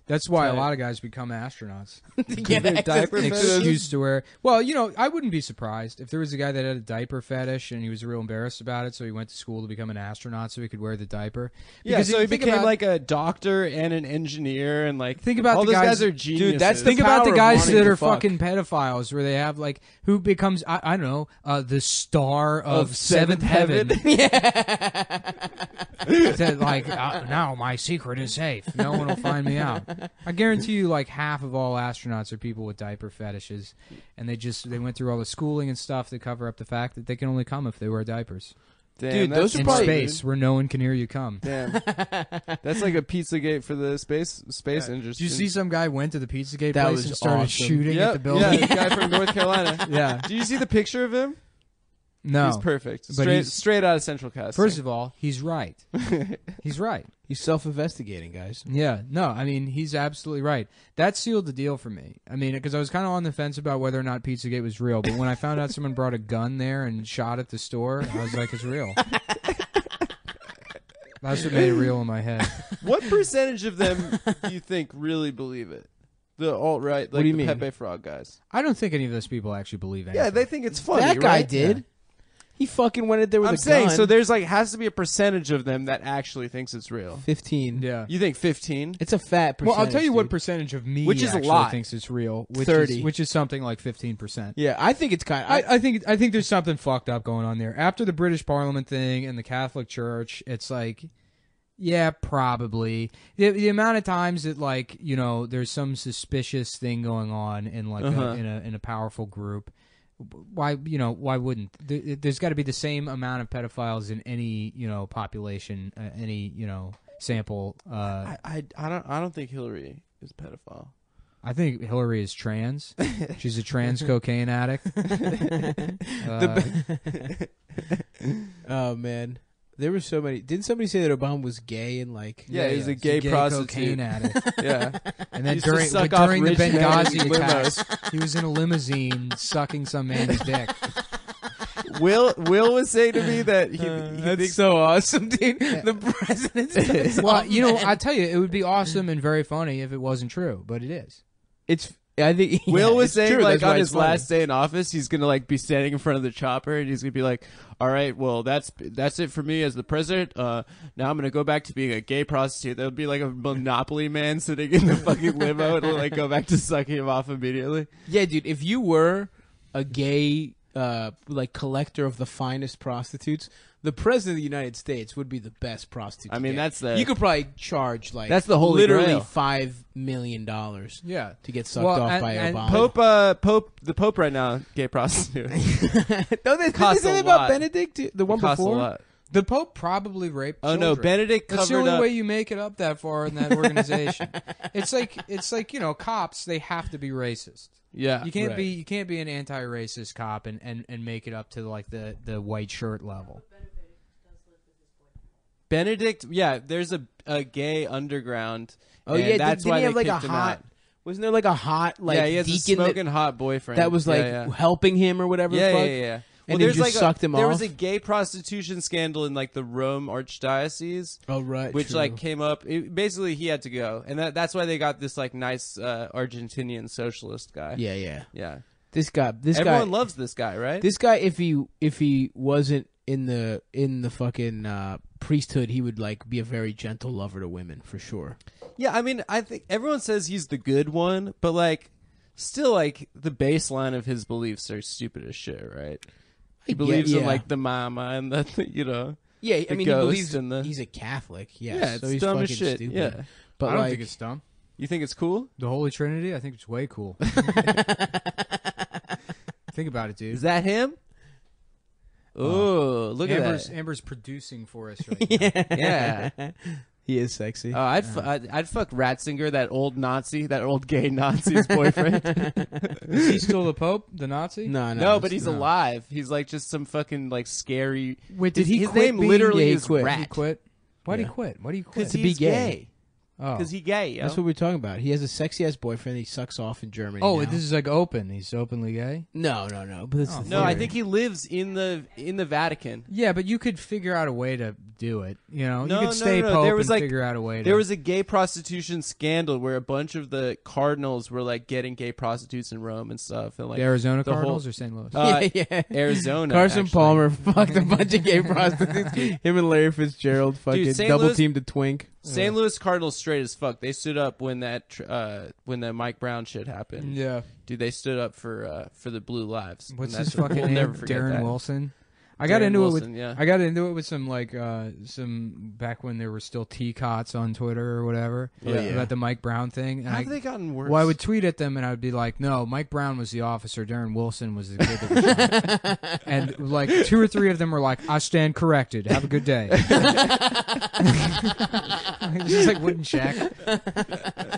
That's why a Tight. lot of guys become astronauts. To get access diaper to An fetish? those- excuse to wear. Well, I wouldn't be surprised if there was a guy that had a diaper fetish and he was real embarrassed about it, so he went to school to become an astronaut so he could wear the diaper. Yeah, Because so if he you think became about- like a doctor and an engineer, and like Think about all the those guys- guys are geniuses. Dude, that's the Think about the power of guys wanting that to are fuck. fucking pedophiles, where they have like who becomes I don't know the star of Seventh Heaven. That, like now my secret is safe. No one will find me out. I guarantee you, like half of all astronauts are people with diaper fetishes, and they went through all the schooling and stuff to cover up the fact that they can only come if they wear diapers. Damn, Dude, that's those are In probably- space, where no one can hear you come. Damn, that's like a Pizzagate for the space industry. Did you see some guy went to the Pizzagate That place was and started awesome. shooting Yep, at the building? Yeah, the guy from North Carolina. Yeah. Do you see the picture of him? No. He's perfect. But he's- Straight out of Central Casting. First of all, he's right. He's right. He's self-investigating, guys. Yeah, no, I mean, he's absolutely right. That sealed the deal for me. I mean, because I was kind of on the fence about whether or not Pizzagate was real, but when I found out someone brought a gun there and shot at the store, I was like, it's real. That's what made it real in my head. What percentage of them do you think really believe it? The alt-right, like What do you the mean? Pepe Frog guys. I don't think any of those people actually believe anything. Yeah, they think it's funny, That guy right? did. Yeah. He fucking went in there with I'm a saying, gun. so there's like has to be a percentage of them that actually thinks it's real. 15. Yeah. You think 15? It's a fat percentage. Well, I'll tell you what dude. percentage of me Which is a actually lot. thinks it's real. 30. Which is something like 15%. Yeah, I think it's kind of. I think there's something fucked up going on there. After the British Parliament thing and the Catholic Church, it's like, yeah, probably. The amount of times that, like, you know, there's some suspicious thing going on in like in a powerful group. Why wouldn't there's got to be the same amount of pedophiles in any population, any sample. I don't think Hillary is a pedophile. I think Hillary is trans. She's a trans cocaine addict. Oh man, there were so many. Didn't somebody say that Obama was gay and like? Yeah, he's a he's gay prostitute. cocaine addict. Yeah. And then Used to during suck off the rich men Benghazi in attacks, he was in a limousine sucking some man's dick. Will was saying to me that he That's thinks so awesome, dude. The president's. Well, I tell you, it would be awesome and very funny if it wasn't true, but it is. It's. I think Will was it's saying true, like that's why on it's his funny. last day in office, he's gonna like be standing in front of the chopper and he's gonna be like, "All right, well that's it for me as the president. Now I'm gonna go back to being a gay prostitute." There would be like a Monopoly man sitting in the fucking limo and like go back to sucking him off immediately. Yeah, dude. If you were a gay, like collector of the finest prostitutes, the president of the United States would be the best prostitute. I to mean, get. that's the you could probably charge like That's the holy literally grail. $5 million Yeah. to get sucked Well, off and- by and Obama. the Pope right now, gay prostitute. Don't they Costs say a that about lot. Benedict, the one Costs before? a lot. The Pope probably raped Oh children. no, Benedict That's the covered only up. way you make it up that far in that organization. It's like cops, they have to be racist. Yeah, You can't Right. be an anti-racist cop and make it up to like the white shirt level. Benedict. Yeah, there's a gay underground. Oh and yeah, that's didn't why he have they like a kicked him hot? out. Wasn't there like a hot like Yeah, he has a deacon smoking hot boyfriend that was like yeah. helping him or whatever? Yeah, the fuck? yeah. And Well, he just sucked him there off. was a gay prostitution scandal in like the Rome Archdiocese, Oh right, which true. like came up. Basically, he had to go, and that's why they got this like nice Argentinian socialist guy. yeah. Yeah. This guy, Everyone loves this guy, right? this guy. If he wasn't in the fucking priesthood, he would like be a very gentle lover to women for sure. Yeah, I mean, I think everyone says he's the good one, but like, still, like the baseline of his beliefs are stupid as shit, right? He believes in yeah. like the mama and the Yeah, I the mean, he ghost believes and the- he's a Catholic. Yes, Yeah, it's so he's dumb fucking as shit. stupid. Yeah. But I don't like, think it's dumb. You think it's cool? The Holy Trinity, I think it's way cool. Think about it, dude. Is that him? Oh, look at that. Amber's producing for us right now. Yeah. he is sexy. Oh, I'd fuck Ratzinger, that old Nazi, that old gay Nazi's boyfriend. Is he still the Pope, the Nazi? no, No, but he's no. alive. He's like just some fucking like scary. Wait, did he his quit name being literally gay? is quit. Rat. He quit? Why'd Yeah. he quit? Why do you quit? Because To be he's gay. gay. Oh. Because he gay. Yo. That's what we're talking about. He has a sexy ass boyfriend. He sucks off in Germany. Oh, now. this is like open. He's openly gay? no. But it's Oh, the No, I theory. think he lives in the Vatican. Yeah, but you could figure out a way to do it. You know, No, you no, could stay no. Pope There was, and like- figure out a way to. There was a gay prostitution scandal where a bunch of the cardinals were like getting gay prostitutes in Rome and stuff, and like the Arizona the whole- Cardinals or St. Louis? yeah. Arizona. Carson actually. Palmer fucked a bunch of gay prostitutes. Him and Larry Fitzgerald fucking St. double Louis- teamed a twink. St. Louis Cardinals straight as fuck. They stood up when when the Mike Brown shit happened. Yeah. Dude, they stood up for the Blue Lives. What's And his that's what- fucking we'll name? never forget Darren that. Wilson. I got Darren into Wilson, it with yeah. I got into it with some like some back when there were still T-Cots on Twitter or whatever Yeah. about the Mike Brown thing. And How I, have they gotten worse? well, I would tweet at them and I would be like, "No, Mike Brown was the officer. Darren Wilson was the kid that was shot." And like 2 or 3 of them were like, "I stand corrected. Have a good day." Just like wouldn't check.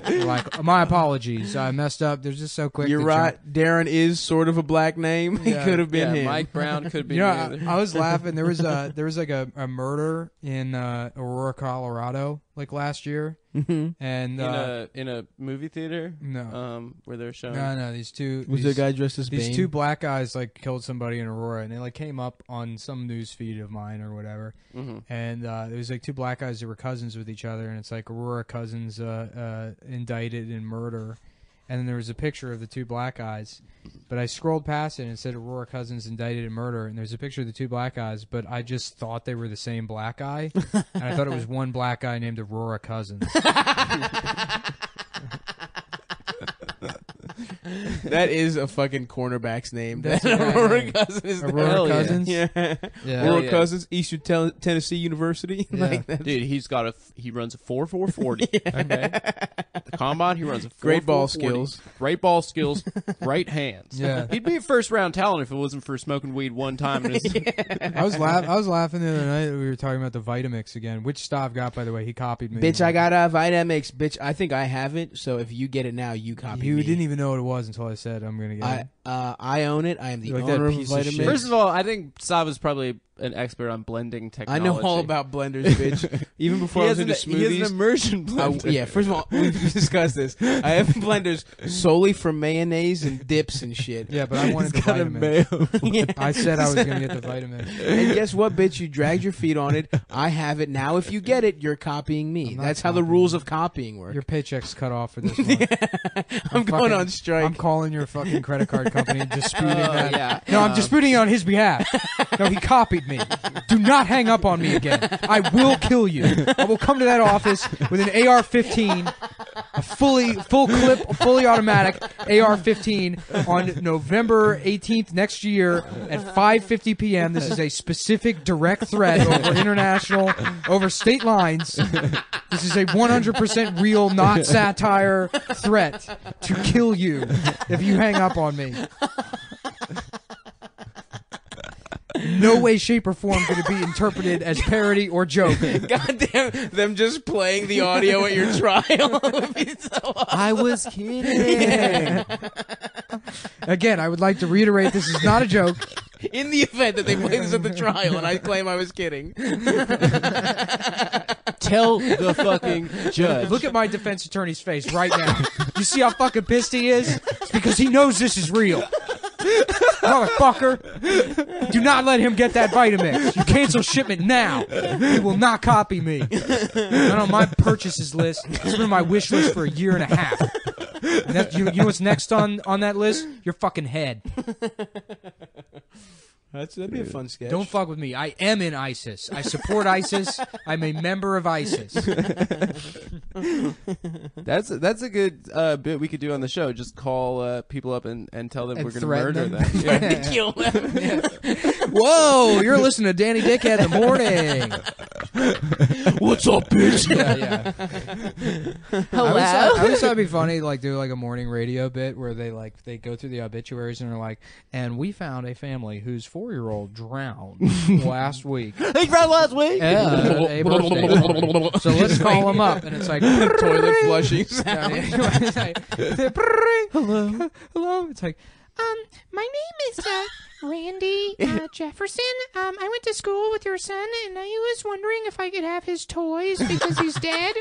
Like, my apologies. I messed up. They're just so quick. You're to right. Darren is sort of a black name. He Yeah. could have been yeah, him. Mike Brown could be. You know, neither. I was laughing. There was like a murder in Aurora, Colorado, like last year, and in a movie theater. No, where they're showing. no. These two Was there a guy dressed as these Bane? two black guys like killed somebody in Aurora, and they like came up on some news feed of mine or whatever. And there was like two black guys that were cousins with each other, and it's like Aurora cousins indicted in murder. And then there was a picture of the two black guys, but I scrolled past it and it said Aurora cousins indicted in murder, and there's a picture of the two black guys, but I just thought they were the same black guy, and I thought it was one black guy named Aurora Cousins. That is a fucking cornerback's name. That's That a Aurora name. Cousins. Aurora Cousins? Yeah. Aurora Cousins, Eastern Tennessee University. Yeah. Like that. Dude, he runs a 4.40. Okay. The combine, he runs a 4.40. Great ball skills. Great ball skills. Right hands. Yeah. He'd be a first round talent if it wasn't for smoking weed one time. In his I was laughing the other night. We were talking about the Vitamix again, which Stav got, by the way. He copied me. Bitch, I got a Vitamix. Bitch, I think I have it. So if you get it now, you copy You me. didn't even know what it was until I said I'm gonna get it. I own it. I am the Like that owner of piece of Vitamix. shit. First of all, I think Sav is probably an expert on blending I technology. know all about blenders, bitch. Even before I was into he has an smoothies. immersion blender. Yeah, first of all, we've discussed this. I have blenders solely for mayonnaise and dips and shit. Yeah, but I wanted the got a Vitamix. mayo. Yeah. I said I was gonna get the Vitamix. And guess what, bitch? You dragged your feet on it. I have it. Now if you get it, you're copying me. I'm not That's how the copying rules you. of copying work. Your paycheck's cut off for this month. I'm going on strike. I'm calling your fucking credit card company and disputing that. yeah. No, I'm disputing it on his behalf. No, he copied me. Do not hang up on me again. I will kill you. I will come to that office with an AR-15, a full clip, fully automatic AR-15 on November 18th next year at 5:50 p.m. This is a specific direct threat over state lines. This is a 100% real, not satire threat to kill you if you hang up on me. No way, shape, or form could it be interpreted as parody or joke. Goddamn, them just playing the audio at your trial would be so awesome. I was kidding. Again, I would like to reiterate this is not a joke. In the event that they play this at the trial and I claim I was kidding. Tell the fucking judge. Look at my defense attorney's face right now. You see how fucking pissed he is? It's because he knows this is real. Motherfucker, do not let him get that Vitamix. You cancel shipment now. He will not copy me. Not on my purchases list. It's been on my wish list for a year and a half. And that, you know what's next on that list? Your fucking head. That'd be a fun sketch. Don't fuck with me. I am in ISIS. I support ISIS. I'm a member of ISIS. That's a good bit we could do on the show. Just call people up and tell them And we're going to threaten murder them. them. Yeah. Kill them. Whoa, you're listening to Danny Dickhead in the morning. What's up, bitch? Yeah. Hello? I always thought it'd be funny to like do like a morning radio bit where they go through the obituaries and they're like, and we found a family whose 4-year-old drowned last week. He drowned last week? Yeah, a birthday. So let's call him up, and it's like Toilet flushing It's like, hello, hello. It's like, My name is Randy Jefferson. I went to school with your son, and I was wondering if I could have his toys because he's dead.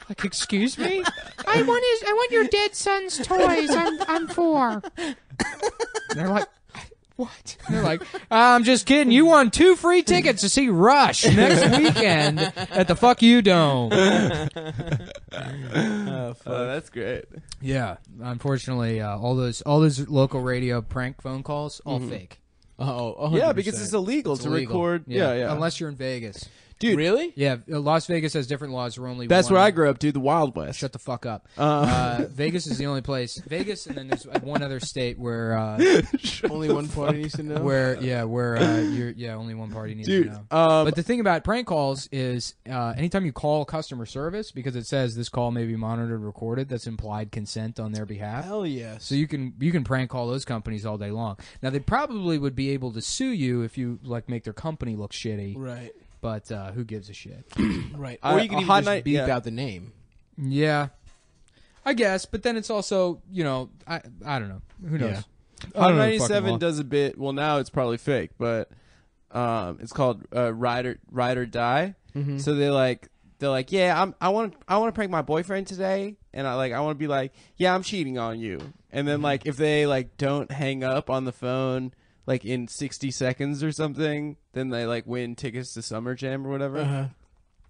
like, excuse me. I want your dead son's toys. I'm 4. They're like, what? They're like, I'm just kidding. You won 2 free tickets to see Rush next weekend at the Fuck You Dome. Oh, fuck. That's great. Yeah, unfortunately, all those local radio prank phone calls, all fake. Oh, Yeah, because it's illegal to illegal. record. Yeah. Unless you're in Vegas. Dude, really? Yeah, Las Vegas has different laws. We're only that's one. where I grew up, dude. The Wild West. Shut the fuck up. Vegas is the only place. Vegas, and then there's one other state where Only one party needs to know. only one party needs Dude, to know. But the thing about prank calls is anytime you call customer service, because it says this call may be monitored, recorded, that's implied consent on their behalf. Hell yes. So you can prank call those companies all day long. Now they probably would be able to sue you if you like make their company look shitty. Right. But who gives a shit? Right. Or you can even just beep out the name. Yeah, I guess. But then it's also, I don't know. Who knows? Yeah. Hot don't know the fucking 97 law. does a bit. Well, now it's probably fake, but it's called Ride or Die. Mm-hmm. So they're like, yeah, I want to prank my boyfriend today, and I want to be like, yeah, I'm cheating on you. And then like if they like don't hang up on the phone like in 60 seconds or something, then they like win tickets to Summer Jam or whatever. Uh-huh.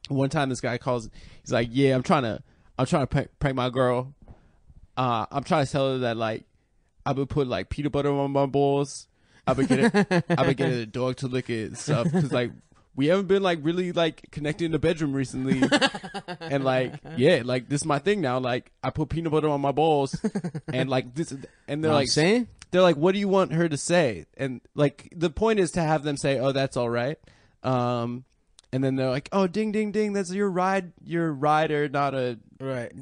One time this guy calls, he's like, yeah, I'm trying to prank my girl. I'm trying to tell her that like I would put like peanut butter on my balls. I would get a dog to lick it and stuff, because like we haven't been like really like connected in the bedroom recently. And like, yeah, like this is my thing now. Like I put peanut butter on my balls, and like this, and they're like saying, they're like, what do you want her to say? And like the point is to have them say, oh, that's all right. And then they're like, oh, ding ding ding, that's your rider, not a right,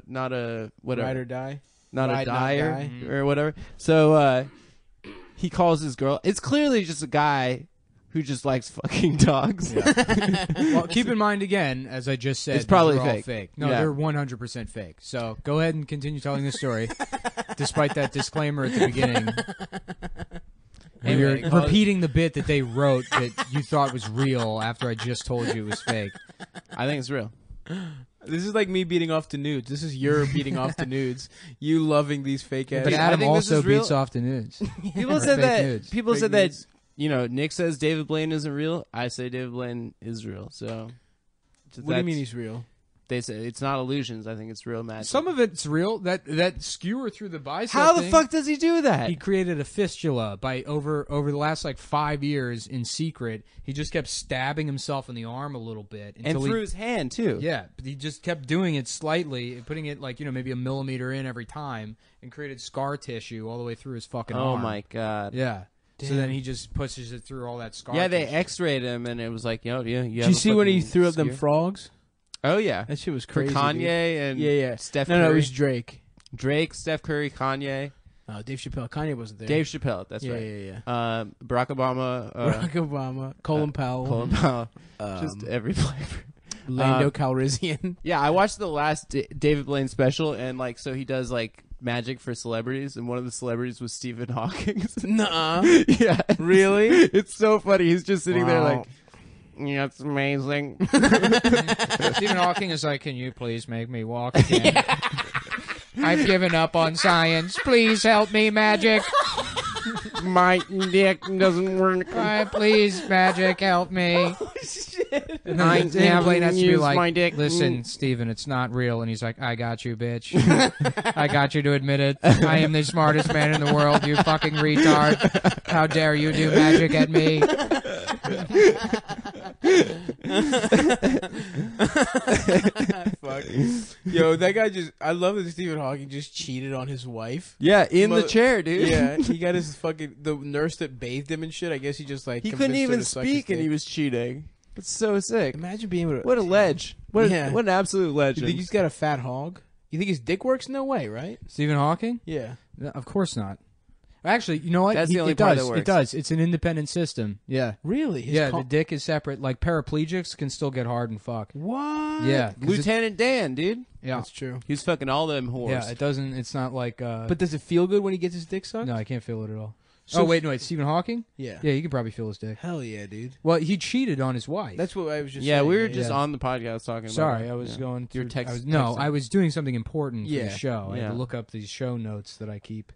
not a whatever, ride or die, not ride, a dyer not die. or whatever. So he calls his girl. It's clearly just a guy who just likes fucking dogs. Yeah. Well, keep in mind again, as I just said, It's probably these are all fake. fake. No, Yeah. they're 100% fake. So go ahead and continue telling the story, despite that disclaimer at the beginning. When Anyway, you're repeating the bit that they wrote that you thought was real after I just told you it was fake. I think it's real. This is like me beating off to nudes. This is your beating off to nudes. You loving these fake ass. But I Adam think this also is real. beats off the nudes. People Or said fake that. nudes. People Fake said nudes. that. You know, Nick says David Blaine isn't real. I say David Blaine is real. So, What do you mean he's real? They say it's not illusions. I think it's real magic. Some of it's real. That skewer through the bicep. How the thing, fuck does he do that? He created a fistula by over the last like 5 years in secret. He just kept stabbing himself in the arm a little bit and until through his hand too. Yeah, but he just kept doing it slightly, putting it like maybe a millimeter in every time, and created scar tissue all the way through his fucking Oh arm. my god. Yeah. So Damn. then he just pushes it through all that scar. Yeah, they tissue. X-rayed him, and it was like, yo, yeah. Did you see when he threw up them frogs? Oh yeah, That shit was for crazy. Kanye dude. and Yeah. Steph No, Curry. it was Drake. Drake, Steph Curry, Kanye, Dave Chappelle. Kanye wasn't there. Dave Chappelle. That's yeah, right. Yeah. Barack Obama, Barack Obama, Colin Powell, Colin Powell, um, just every flavor. Lando Calrissian. Yeah, I watched the last David Blaine special, and like, so he does like magic for celebrities, and one of the celebrities was Stephen Hawking. Nuh-uh. Yeah, Really? it's so funny. He's just sitting there Wow. like, yeah, it's amazing. Stephen Hawking is like, "Can you please make me walk again? I've given up on science. Please help me, magic. My dick doesn't work. Please, magic, help me." And then I David never Blaine has to be use like, my dick. "Listen, Stephen, it's not real." And he's like, "I got you, bitch. I got you to admit it. I am the smartest man in the world, you fucking retard. How dare you do magic at me?" Fuck. Yo, that guy I love that Stephen Hawking just cheated on his wife. Yeah, in the Mother- chair, dude. Yeah, he got his the nurse that bathed him and shit. I guess he just like He couldn't convinced her even to suck his speak, and he dick. was cheating. It's so sick. Imagine being able to. What a ledge. What an absolute You legend. think he's got a fat hog? You think his dick works? No way, right? Stephen Hawking? Yeah. No, of course not. Actually, you know what? That's the only it part does. that works. It does. It's an independent system. Yeah. Really? His Yeah, co- the dick is separate. Like paraplegics can still get hard and fuck. What? Yeah. 'cause it's- Lieutenant Dan, dude. Yeah. That's true. He was fucking all them whores. Yeah, it doesn't. It's not like. But does it feel good when he gets his dick sucked? no, I can't feel it at all. So- Oh wait, no, wait. Stephen Hawking? Yeah. Yeah, you can probably feel his dick. Hell yeah, dude. Well, he cheated on his wife. That's what I was just yeah, saying. we were just Yeah. on the podcast talking about Sorry, it. I was Yeah. going through. Your text- I was, no, texting. I was doing something important for Yeah. the show. I had Yeah. to look up these show notes that I keep.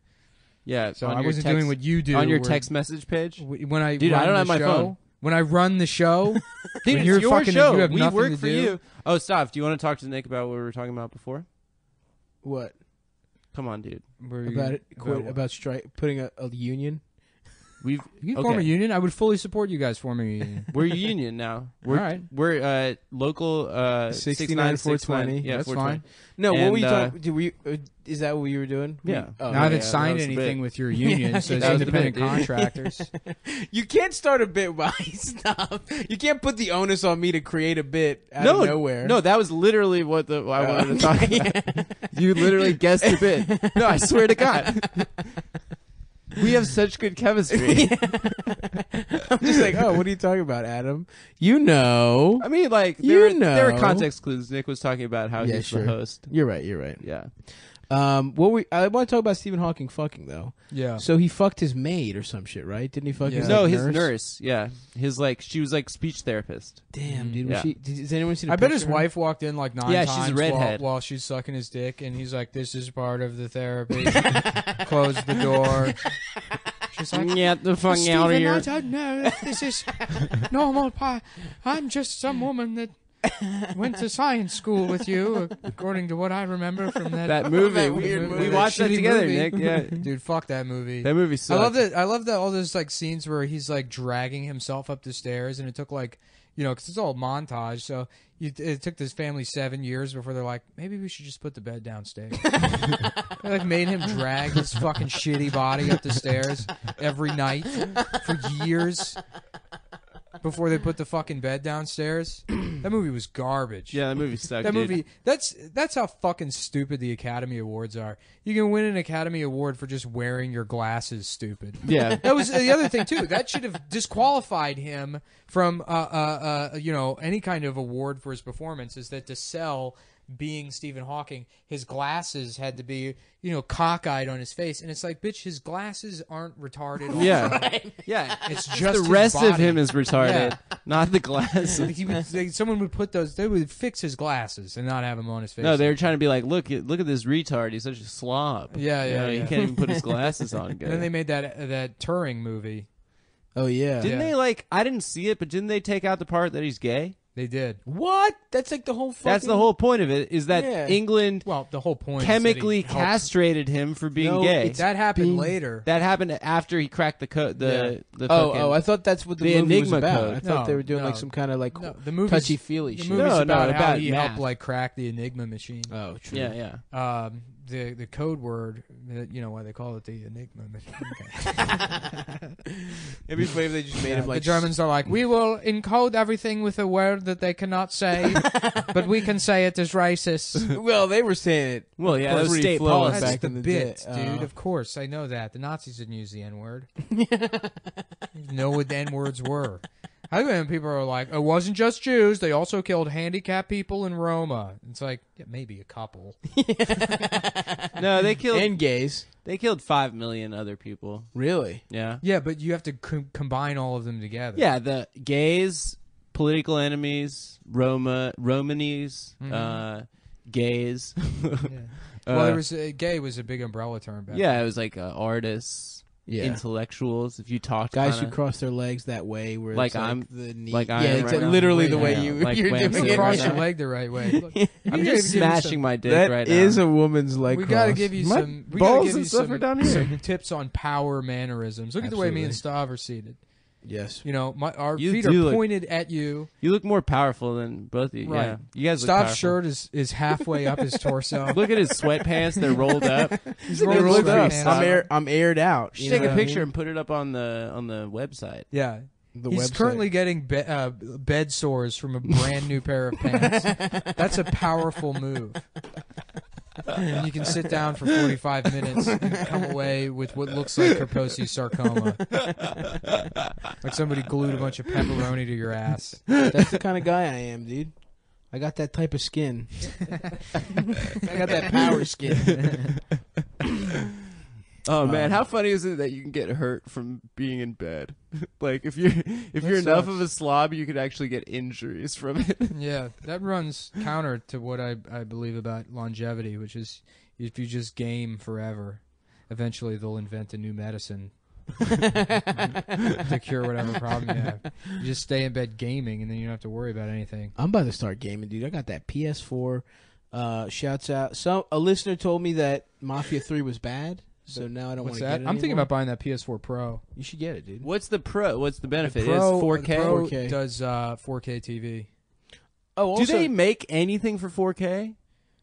Yeah, So on I your wasn't text- doing what you do on your where- text message page. When I Dude, I run don't the have my show, phone. When I run the show, Dude, when it's you're your fucking, show. you have We nothing work to for do. you. Oh, stop. Do you want to talk to Nick about what we were talking about before? What Come on, dude. Were you- about it? Quit what? about putting a union. We've You can form a okay. union. I would fully support you guys forming a union. We're a union now. We're All right. we're local 69 420. Yeah, That's 420. fine. No, what And, were you talking? Did we? Is that what you were doing? Yeah. Oh, Now I haven't yeah, signed that was the anything bit. with your union, Yeah, so it's that was the independent bit, dude. contractors. You can't start a bit while you stop. You can't put the onus on me to create a bit out No, of nowhere. no, that was literally what I wanted to talk about. You literally guessed the bit. No, I swear to God. We have such good chemistry. I'm just like, oh, what are you talking about, Adam? You know. I mean, like, You there were know. context clues. Nick was talking about how Yeah, he's sure. the host. You're right. You're right. Yeah. I want to talk about Stephen Hawking fucking though. Yeah. So he fucked his maid or some shit, right? Didn't he fuck his No, like, his nurse? nurse. Yeah, she was like speech therapist. Damn, dude. Yeah. Has anyone seen? I bet his wife walked in like 9 Yeah, times she's a redhead. while she's sucking his dick, and he's like, "This is part of the therapy." Close the door. She's like, Get the fuck Stephen, out of here. I don't know if this is normal. I'm just some woman that went to science school with you, according to what I remember from That movie. That we weird movie. we watched that shitty together, movie. Nick. Yeah, Dude, fuck that movie. that movie sucked. I love that all those like scenes where he's like dragging himself up the stairs, and it took like, because it's all montage. So it took this family 7 years before they're like, maybe we should just put the bed downstairs. They like made him drag his fucking shitty body up the stairs every night for years before they put the fucking bed downstairs. That movie was garbage. Yeah, that movie sucked. That dude. movie, that's how fucking stupid the Academy Awards are. You can win an Academy Award for just wearing your glasses stupid. Yeah. That was the other thing too. That should have disqualified him from any kind of award for his performance, is that to sell being Stephen Hawking, his glasses had to be, cockeyed on his face, and it's like, bitch, his glasses aren't retarded. Also. Yeah, yeah. It's just The his rest of body. him is retarded, Yeah. not the glasses. Someone would put those. They would fix his glasses and not have him on his face. No, they were trying to be like, look at this retard. He's such a slob. Yeah. He can't even put his glasses on. And then they made that Turing movie. Oh yeah. Didn't Yeah. they like? I didn't see it, but didn't they take out the part that he's gay? They did. What? That's like the whole. Fucking... That's the whole point of it. Is that Yeah. England Well, the whole point chemically is that he helped- castrated him for being No, gay? it's- That happened being- later. That happened after he cracked the code. The Oh, fucking- I thought that's what the the movie was Enigma about. code. I thought No, they were doing no. like some kind of like No, the movie's touchy feely The shit. movie's No, about how about he math. helped like crack the Enigma machine. Oh, true. yeah. The code word, why they call it the Enigma machine. It'd be funny if they just made him like the Germans are like, we will encode everything with a word that they cannot say, but we can say it as racist. Well, they were saying it. Well, yeah, that was Free state flow policy. That's back the in the bit, day. dude. Of course, I know that. The Nazis didn't use the N word. Know what the N words were. I think when people are like, it wasn't just Jews, they also killed handicapped people in Roma. It's like, yeah, maybe a couple. No, they killed. And gays. They killed 5 million other people. Really? Yeah. Yeah, but you have to combine all of them together. Yeah, the gays, political enemies, Romanies, gays. Well, there was gay was a big umbrella term back Yeah, it was like artists, Yeah. intellectuals. If you talked Guys who kinda, cross their legs that way, where Like it's like I'm- the knee. like I yeah, am it's right now. literally the Yeah, way yeah. you Like you're way I'm doing sitting it Cross right right your now. leg the right way. Look, I'm we just gotta give you smashing some- my dick That right is now. a woman's leg We cross. gotta give you My some. We balls gotta give and you stuff some, are down here. some tips on power mannerisms. Look at the way me and Stav are seated. Yes. Our You feet do are look- pointed at you. You look more powerful than both of you. Right. Yeah. You guys look Stav's powerful. shirt is halfway up his torso. Look at his sweatpants. They're rolled up. He's They rolled rolled his up. pants. I'm aired out. You You should take know a what I picture mean? and put it up on the website. Yeah. The He's website. currently getting bed sores from a brand new pair of pants. That's a powerful move. And you can sit down for 45 minutes and come away with what looks like Kaposi's sarcoma. Like somebody glued a bunch of pepperoni to your ass. That's the kind of guy I am, dude. I got that type of skin. I got that power skin. Oh man, how funny is it that you can get hurt from being in bed? Like if you're enough sucks. of a slob, you could actually get injuries from it. Yeah, that runs counter to what I believe about longevity, which is if you just game forever, eventually they'll invent a new medicine to cure whatever problem you have. You just stay in bed gaming, and then you don't have to worry about anything. I'm about to start gaming, dude. I got that PS4. Shouts out. A listener told me that Mafia 3 was bad, so now I don't want What's to that? get it I'm thinking anymore. about buying that PS4 Pro. You should get it, dude. What's the pro? What's the benefit? The Pro, It's 4K. the Pro 4K. does 4K TV. Oh, also, Do they make anything for 4K?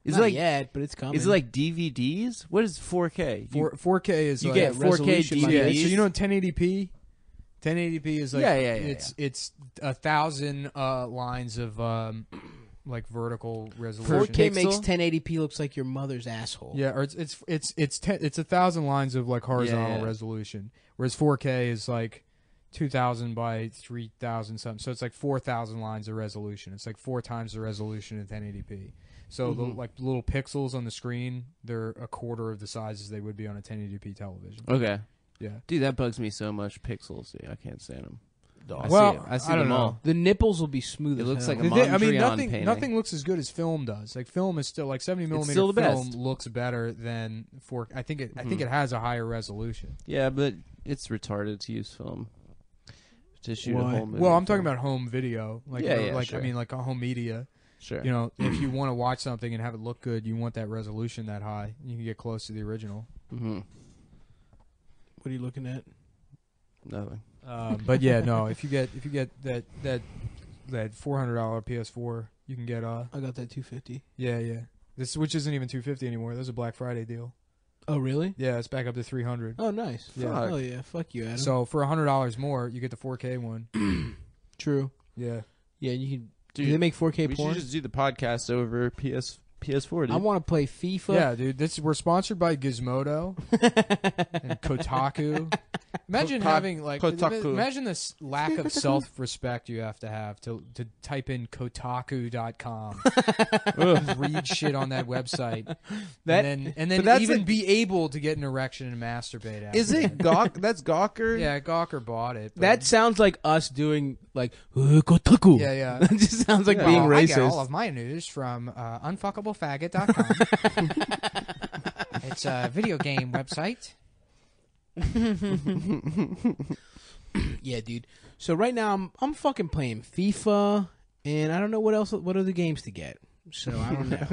Is not it like yet, but it's coming. is it like DVDs? What is 4K? 4K is you like get 4K resolution, DVDs. Yeah, so you know 1080p. 1080p is like Yeah. It's 1,000 lines of like vertical resolution. 4K Pixel? makes 1080p looks like your mother's asshole. Yeah, or it's 1,000 lines of like horizontal Yeah. resolution, whereas 4K is like 2,000 by 3,000 something. So it's like 4,000 lines of resolution. It's like 4 times the resolution in 1080p. So the like little pixels on the screen, they're a quarter of the size as they would be on a 1080p television. Okay. Yeah. Dude, that bugs me so much. Pixels. Dude, I can't stand them. I see I don't them know. all. The nipples will be smooth. It as looks hell. like a I mean, Mondrian painting. nothing looks as good as film does. Like film is still like 70 millimeter still the film best. looks better than 4. I think it has a higher resolution. Yeah, but it's retarded to use film to shoot a Why? whole movie. Well, I'm talking about home video. Like Sure. I mean, like a home media. Sure. You know, if you want to watch something and have it look good, you want that resolution that high. You can get close to the original. Mm-hmm. What are you looking at? Nothing. But yeah, no. If you get that $400 PS4, you can get I got that $250. yeah. This which isn't even $250 anymore. That's a Black Friday deal. Oh really? Yeah, it's back up to $300. Oh nice. Yeah. Fuck. Oh yeah. Fuck you, Adam. So for $100 more, you get the 4K one. True. Yeah. Yeah, you can. Dude, do they make 4K we porn? should just do the podcast over PS4, dude. I want to play FIFA. Yeah, dude. We're sponsored by Gizmodo and Kotaku. Imagine having like Kotaku. imagine this lack of self-respect you have to type in Kotaku.com. Read shit on that website. and then that's even like- be able to get an erection and masturbate after. Is it Gawk? That's Gawker? Yeah, Gawker bought it. but- That sounds like us doing like Kotaku. yeah. That just sounds like Well, being I get racist. all of my news from unfuckablefaggot.com. It's a video game website. Yeah, dude. So right now I'm fucking playing FIFA, and I don't know what other games to get. So I don't know.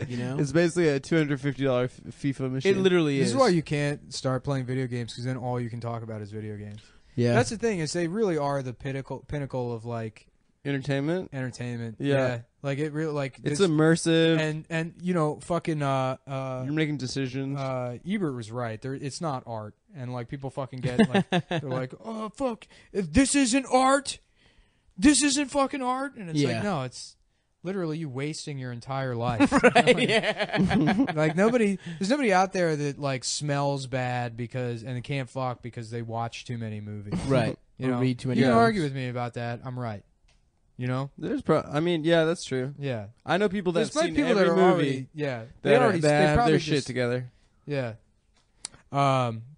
You know, It's basically a $250 FIFA machine. it literally This is. is why you can't start playing video games because then all you can talk about is video games. Yeah, That's the thing is they really are the pinnacle of like Entertainment? entertainment. Yeah. Like it really like It's this- immersive. and you know fucking You're making decisions. Ebert was right. It's not art, and like people fucking get like they're like, oh fuck, if this isn't art, this isn't fucking art, and it's Yeah. like no, it's literally you wasting your entire life. yeah. Like there's nobody out there that like smells bad because and can't fuck because they watch too many movies. Right. You Or know, read too many you can books. argue with me about that. I'm right. You know, I mean, yeah, that's true. yeah. I know people that have There's seen people every that are movie already, yeah. They that, already that they have probably their just, shit together. Yeah.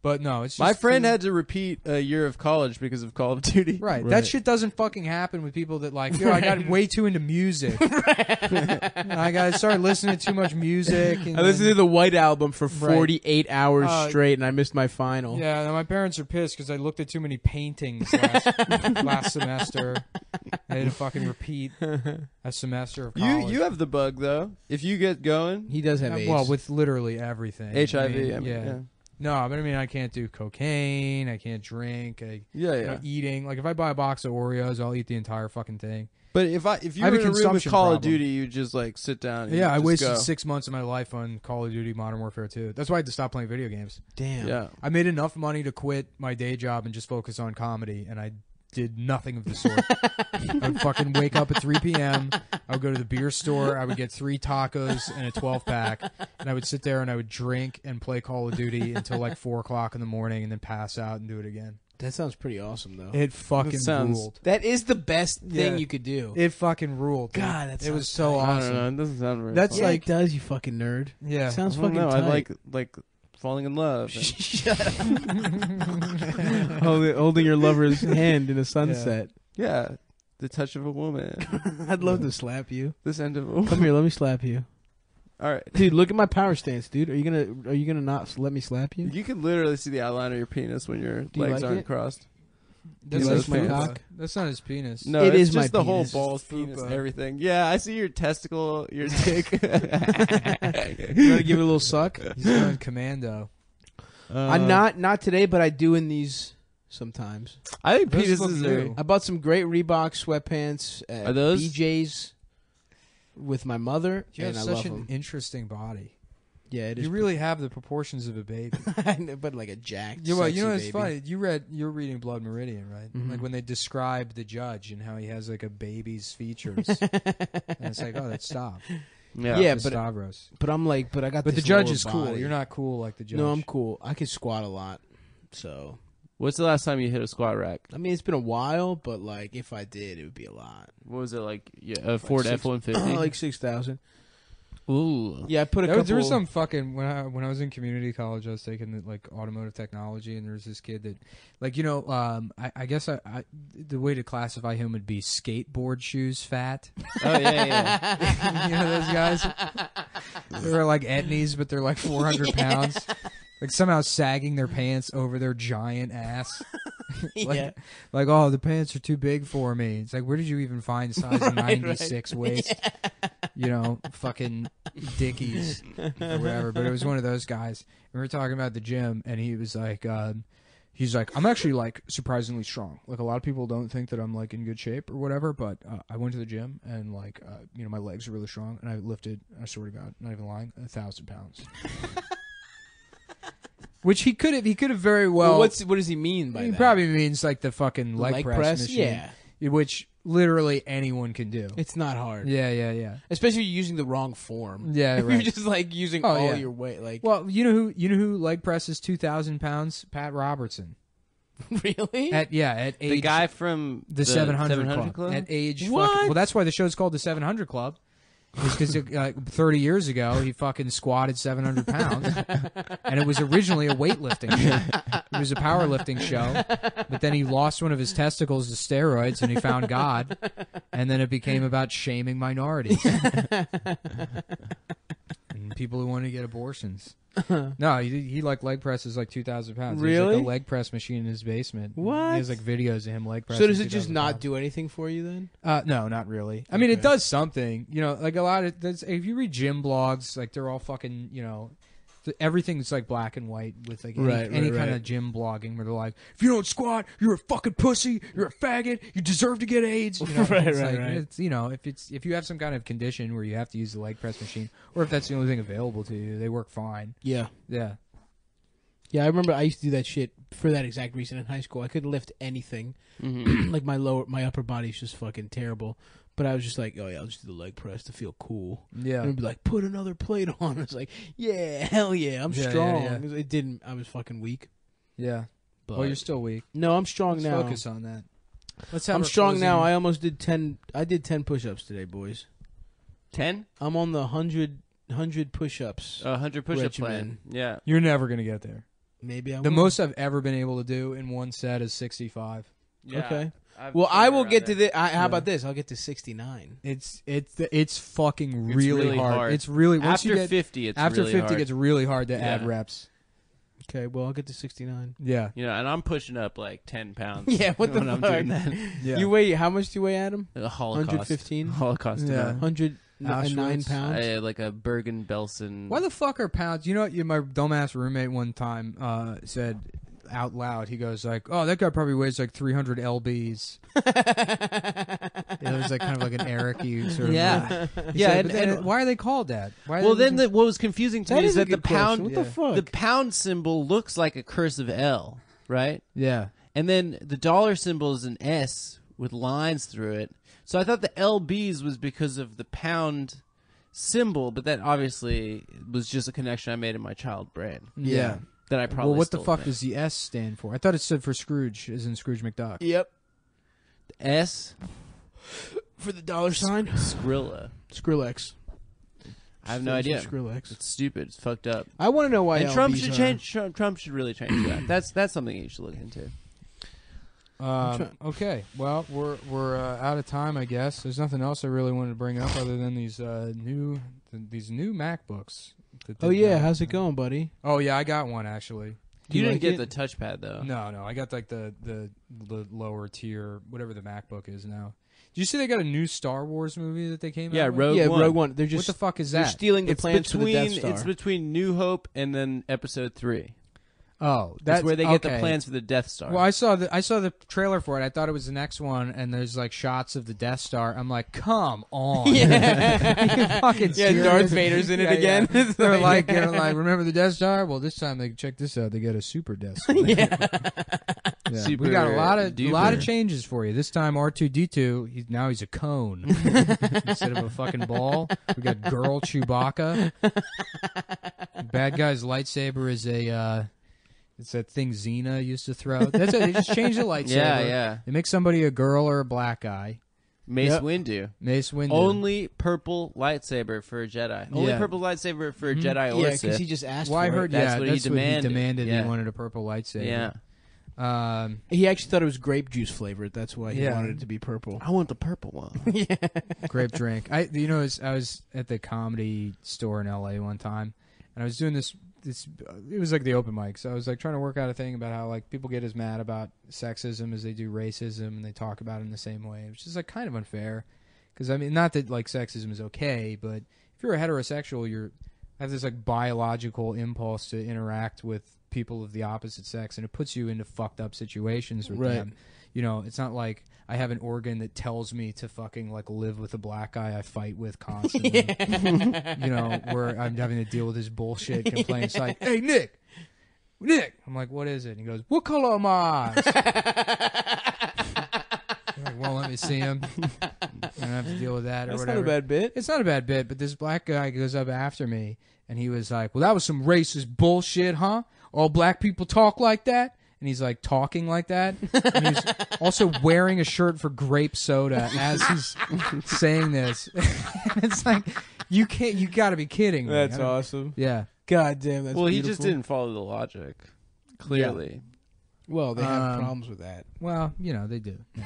But no, it's just My friend had to repeat a year of college because of Call of Duty. Right. Right. That shit doesn't fucking happen with people that like, yo, I got way too into music. I got started listening to too much music. And I listened to the White Album for Right. 48 hours Uh, straight, and I missed my final. Yeah, and my parents are pissed because I looked at too many paintings last semester. I had to fucking repeat a semester of college. You have the bug though. If you get going, He does have AIDS. Well, with literally everything. HIV. I mean, yeah. No, but I mean, I can't do cocaine. I can't drink. Yeah. You know, eating. Like if I buy a box of Oreos, I'll eat the entire fucking thing. But if you I were have a in a room with consumption Call of problem. Duty, you just like sit down. And Yeah, I just wasted go. 6 months of my life on Call of Duty Modern Warfare 2. That's why I had to stop playing video games. Damn. Yeah. I made enough money to quit my day job and just focus on comedy, and I did nothing of the sort. I would fucking wake up at 3 p.m. I would go to the beer store. I would get 3 tacos and a 12-pack, and I would sit there and I would drink and play Call of Duty until like 4 o'clock in the morning and then pass out and do it again. That sounds pretty awesome, though. It fucking That sounds- ruled. That is the best thing Yeah. you could do. It fucking ruled. dude. God, that it was sounds so tight. I awesome. don't know. It doesn't sound very. That's fun. Yeah, like- it does, you fucking nerd. Yeah. Sounds I don't fucking know. tight. I like falling in love. and- Shut up. holding your lover's hand in a sunset. yeah, the touch of a woman. I'd love to slap you. This end of a woman. Come here, let me slap you. All right. Dude, look at my power stance, dude. Are you gonna not let me slap you? You can literally see the outline of your penis when your Do you legs like aren't it? crossed. That's You not like his my penis. cock? That's not his penis. No, It it's is my just the whole penis. balls, It's penis, fupa. and everything. Yeah, I see your testicle, your dick. You want to give it a little suck? He's going commando. I'm not today, but I do in these sometimes. I think Those look penises new. are. I bought some great Reebok sweatpants at Are those- BJ's with my mother, You have and I such love an them. interesting body. Yeah, it is. You really have the proportions of a baby. but like a jacked. You know, sexy it's baby. funny. You're reading Blood Meridian, right? Mhm. Like when they describe the judge and how he has like a baby's features, and it's like, oh, that's Stav. Yeah, That's but Stavros. but I'm like, but I got. But the this judge lower is cool. body. You're not cool like the judge. No, I'm cool. I can squat a lot, so What's the last time you hit a squat rack? I mean it's been a while, but like if I did, it would be a lot. What was it like? Yeah, a Ford Six- F-150. like 6,000. Ooh. Yeah, I put a There couple. was some fucking when I was in community college, I was taking like automotive technology, and there was this kid that, like, you know, I guess the way to classify him would be skateboard shoes fat. Oh yeah. You know those guys? They're like etnies, but they're like 400 pounds. Like somehow sagging their pants over their giant ass. Yeah. Like, oh, the pants are too big for me. It's like, where did you even find size 96 waist? You know, fucking Dickies or whatever. But it was one of those guys. And we were talking about the gym, and he was like, I'm actually like surprisingly strong. Like a lot of people don't think that I'm like in good shape or whatever, but I went to the gym and like, you know, my legs are really strong, and I lifted, I swear to God, not even lying, 1,000 pounds. Which he could have very well. What does he mean by he that? probably means like the fucking leg press machine. Yeah. Which literally anyone can do. It's not hard. Yeah. Especially if you're using the wrong form. Yeah, If right. you're just like using Oh, all yeah. your weight. Like, Well, you know who leg presses 2,000 pounds? Pat Robertson. really? At age The guy from the 700 Club. At age What? fucking, well, that's why the show's called the 700 Club. Because 30 years ago he fucking squatted 700 pounds, and it was originally a weightlifting show. It was a powerlifting show, but then he lost one of his testicles to steroids, and he found God, and then it became about shaming minorities and people who want to get abortions. No, he like leg presses like 2,000 pounds. He has Really? like a leg press machine in his basement. What? He has like videos of him leg pressing. So does it just 2,000 not pounds. do anything for you then? No, not really. I mean, it Okay. does something. You know, like a lot of if you read gym blogs, like they're all fucking, you know, everything's like black and white with like any kind of gym blogging where they're like, if you don't squat, you're a fucking pussy, you're a faggot, you deserve to get AIDS. You know? Right. It's, you know, if you have some kind of condition where you have to use the leg press machine, or if that's the only thing available to you, they work fine. Yeah. Yeah. Yeah, I remember I used to do that shit for that exact reason in high school. I couldn't lift anything. Mm-hmm. Like my upper body's just fucking terrible. But I was just like, oh yeah, I'll just do the leg press to feel cool. Yeah. And it'd be like, put another plate on. I was like, yeah, hell yeah, I'm Yeah, strong. yeah. It didn't. I was fucking weak. Yeah. But Well, you're still weak. no, I'm strong Let's now. focus on that. Let's have I'm our strong now. closing- I almost did 10. I did 10 push-ups today, boys. 10? I'm on the 100 push-ups. 100 push-up plan. Regimen. Yeah. You're never gonna get there. Maybe I The will. most I've ever been able to do in one set is 65. Yeah. Okay. I've Well, seen I it will around get to there. the. How Yeah. about this? I'll get to 69. It's fucking It's really, really hard. It's really once After you get 50, it's after really 50 hard. gets really hard to add Yeah. reps. Okay, well, I'll get to 69. Yeah. You know, and I'm pushing up like 10 pounds. Yeah, what the when I'm fuck? doing that. Yeah. You weigh? How much do you weigh, Adam? A Holocaust. 115? Holocaust Yeah. amount. 109 Auschwitz. pounds. I had like a Bergen-Belsen. Why the fuck are pounds? You know what? My dumbass roommate one time said out loud. He goes like, "Oh, that guy probably weighs like 300 lbs." It was like kind of like an Eric-y sort of. Yeah. He Yeah, said, and- but then and- why are they called that? Why are Well, they then what was confusing to That me is is a that the good question. pound, What Yeah. the fuck? the pound symbol looks like a cursive L, right? Yeah. And then the dollar symbol is an S with lines through it. So I thought the LBs was because of the pound symbol, but that obviously was just a connection I made in my child brain. Yeah. That I probably Well, what the still fuck think. does the S stand for? I thought it stood for Scrooge, as in Scrooge McDuck. Yep. S? For the dollar sign? Skrilla. Skrillex. I have no idea. Skrillex. It's stupid. It's fucked up. I want to know why And Trump LBs should are- change. Trump should really change that. That's something you should look into. Okay, well, we're out of time, I guess. There's nothing else I really wanted to bring up other than these new MacBooks. that Oh they yeah, got. how's it going, buddy? Oh yeah, I got one actually. You didn't like get it? the touchpad though. No, I got like the lower tier, whatever the MacBook is now. Did you see they got a new Star Wars movie that they came Yeah, out with? Rogue yeah, One. Rogue One. They're just What the fuck is they're that? stealing the It's plans for the Death between Star. it's between New Hope and then Episode 3. Oh, That's where they get the okay. plans for the Death Star. Well, I saw the trailer for it. I thought it was the next one, and there's like shots of the Death Star. I'm like, come on, Yeah. fucking Yeah, serious? Darth Vader's in it Yeah, again. yeah. It's They're like- like, remember the Death Star? Well, this time they check this out. They get a super Death Star. yeah. Yeah. Super We got a lot of duper. changes for you. This time R2D2, now he's a cone instead of a fucking ball. We got girl Chewbacca. Bad guy's lightsaber is it's that thing Xena used to throw. That's it. They just changed the lightsaber. Yeah, yeah. They make somebody a girl or a black guy. Mace Yep. Windu. Mace Windu. Only purple lightsaber for a Jedi. Only Yeah. purple lightsaber for a Jedi or Yeah, a because Sith. he just asked Well, I for heard. it. That's Yeah, what he that's what he demanded. demanded. Yeah. He wanted a purple lightsaber. Yeah. He actually thought it was grape juice flavored. That's why he Yeah. wanted it to be purple. I want the purple one. Grape drink. I was at the comedy store in LA one time, and I was doing this. It was like the open mic, so I was like trying to work out a thing about how like people get as mad about sexism as they do racism, and they talk about it in the same way, which is like kind of unfair. Because I mean, not that like sexism is okay, but if you're a heterosexual, you have this like biological impulse to interact with people of the opposite sex, and it puts you into fucked up situations with Right. them. You know, it's not like I have an organ that tells me to fucking like live with a black guy I fight with constantly. You know, where I'm having to deal with his bullshit complaints like, "Hey Nick, I'm like, what is it? And he goes, "What color are my eyes?" I'm like, well, let me see him. I don't have to deal with that or That's whatever. not a bad bit. It's not a bad bit, but this black guy goes up after me, and he was like, "Well, that was some racist bullshit, huh? All black people talk like that?" And he's like talking like that. And he's also wearing a shirt for grape soda as he's saying this. And it's like, you got to be kidding me. That's I don't- awesome. Yeah. God damn, that's Well, he beautiful. just didn't follow the logic. Clearly. Well, they have Um, problems with that. Well, you know, they do. Yeah.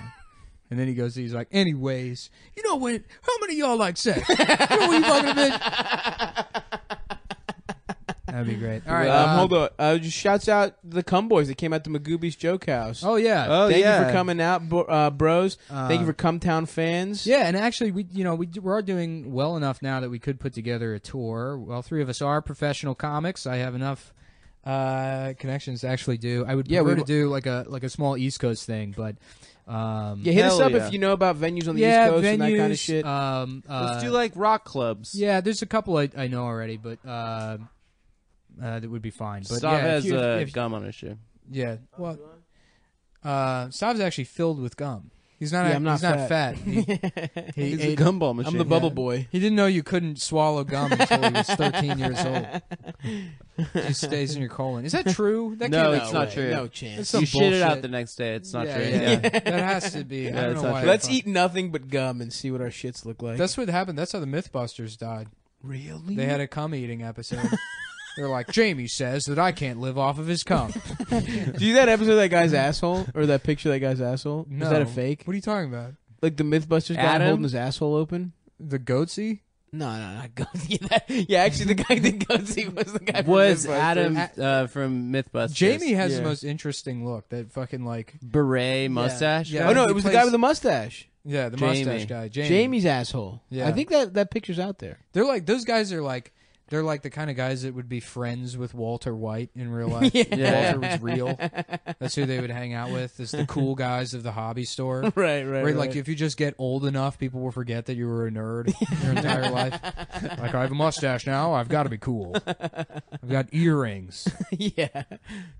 And then he's like, anyways, you know what? How many of y'all like sex? You know what you fucking bitch? That'd be great. All right. Hold on. Just shouts out the Cum Boys that came out to Magooby's Joke House. Oh, yeah. Oh, Thank yeah. you for coming out, bros. Thank you for Cum Town fans. Yeah, and actually, we are doing well enough now that we could put together a tour. Well, three of us are professional comics. I have enough connections to actually do. I would prefer to do like a small East Coast thing, but Yeah, hit us Hell up yeah. if you know about venues on the yeah, East Coast venues, and that kind of shit. Let's do like rock clubs. yeah, there's a couple I know already, but that would be fine. But Stav yeah, has if you- gum on his shoe. yeah, well, Stav's actually filled with gum. He's not. Yeah, I'm not he's not fat. fat. He He's a ate- gumball machine. I'm the bubble Yeah. boy. He didn't know you couldn't swallow gum until he was 13 years old. It just stays in your colon. Is that true? That No, can't it's be not true. true. No chance. It's some You shit it bullshit. out the next day. It's not yeah, true. Yeah. That has to be. Yeah, I don't it's know not why. true. Let's eat nothing but gum and see what our shits look like. That's what happened. That's how the Mythbusters died. really. They had a cum eating episode. They're like, Jamie says that I can't live off of his cum. Do you see that episode of that guy's asshole or that picture of that guy's asshole? No. Is that a fake? What are you talking about? Like the MythBusters guy Adam? holding his asshole open? The goatsy? No, not Goatsy. Yeah, actually, the guy that Goatsy was the guy. From Was Mythbusters. Adam from Mythbusters. Jamie has Yeah. the most interesting look. That fucking like, Beret mustache. Yeah. Oh no, he it was the plays- guy with the mustache. yeah, the Jamie. mustache guy. Jamie. Jamie's asshole. Yeah. I think that picture's out there. They're like, those guys are like, they're like the kind of guys that would be friends with Walter White in real life. Yeah. Walter was real. That's who they would hang out with. Is the cool guys of the hobby store. Right. Where like if you just get old enough, people will forget that you were a nerd your entire life. Like I have a mustache now, I've got to be cool. I've got earrings. yeah,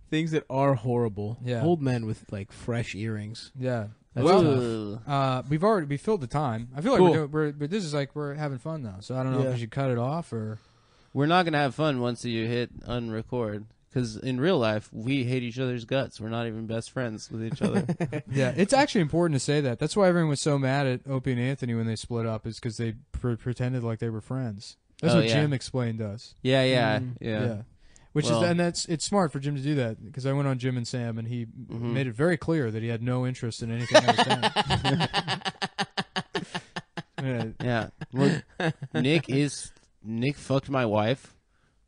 things that are horrible. Yeah. Old men with like fresh earrings. Yeah. That's Well, tough. We filled the time. I feel like Cool. but this is like we're having fun though. So I don't know Yeah. if we should cut it off or. we're not gonna have fun once you hit unrecord. Because in real life, we hate each other's guts. We're not even best friends with each other. Yeah, it's actually important to say that. That's why everyone was so mad at Opie and Anthony when they split up, is because they pretended like they were friends. That's Oh, what yeah. Jim explained to us. Yeah. Which Well- it's smart for Jim to do that, because I went on Jim and Sam and he Mm-hmm. made it very clear that he had no interest in anything I was saying. Yeah. Well, Nick fucked my wife.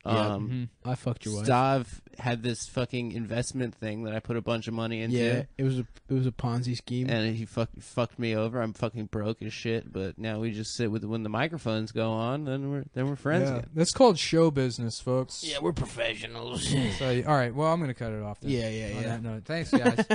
Mhm. I fucked your wife. Stav had this fucking investment thing that I put a bunch of money into. Yeah, it was a Ponzi scheme. And he fucked me over. I'm fucking broke as shit. But now we just sit with when the microphones go on, then we're friends Yeah. again. That's called show business, folks. yeah, we're professionals. So, all right, well, I'm going to cut it off then. Yeah. On that note. Thanks, guys.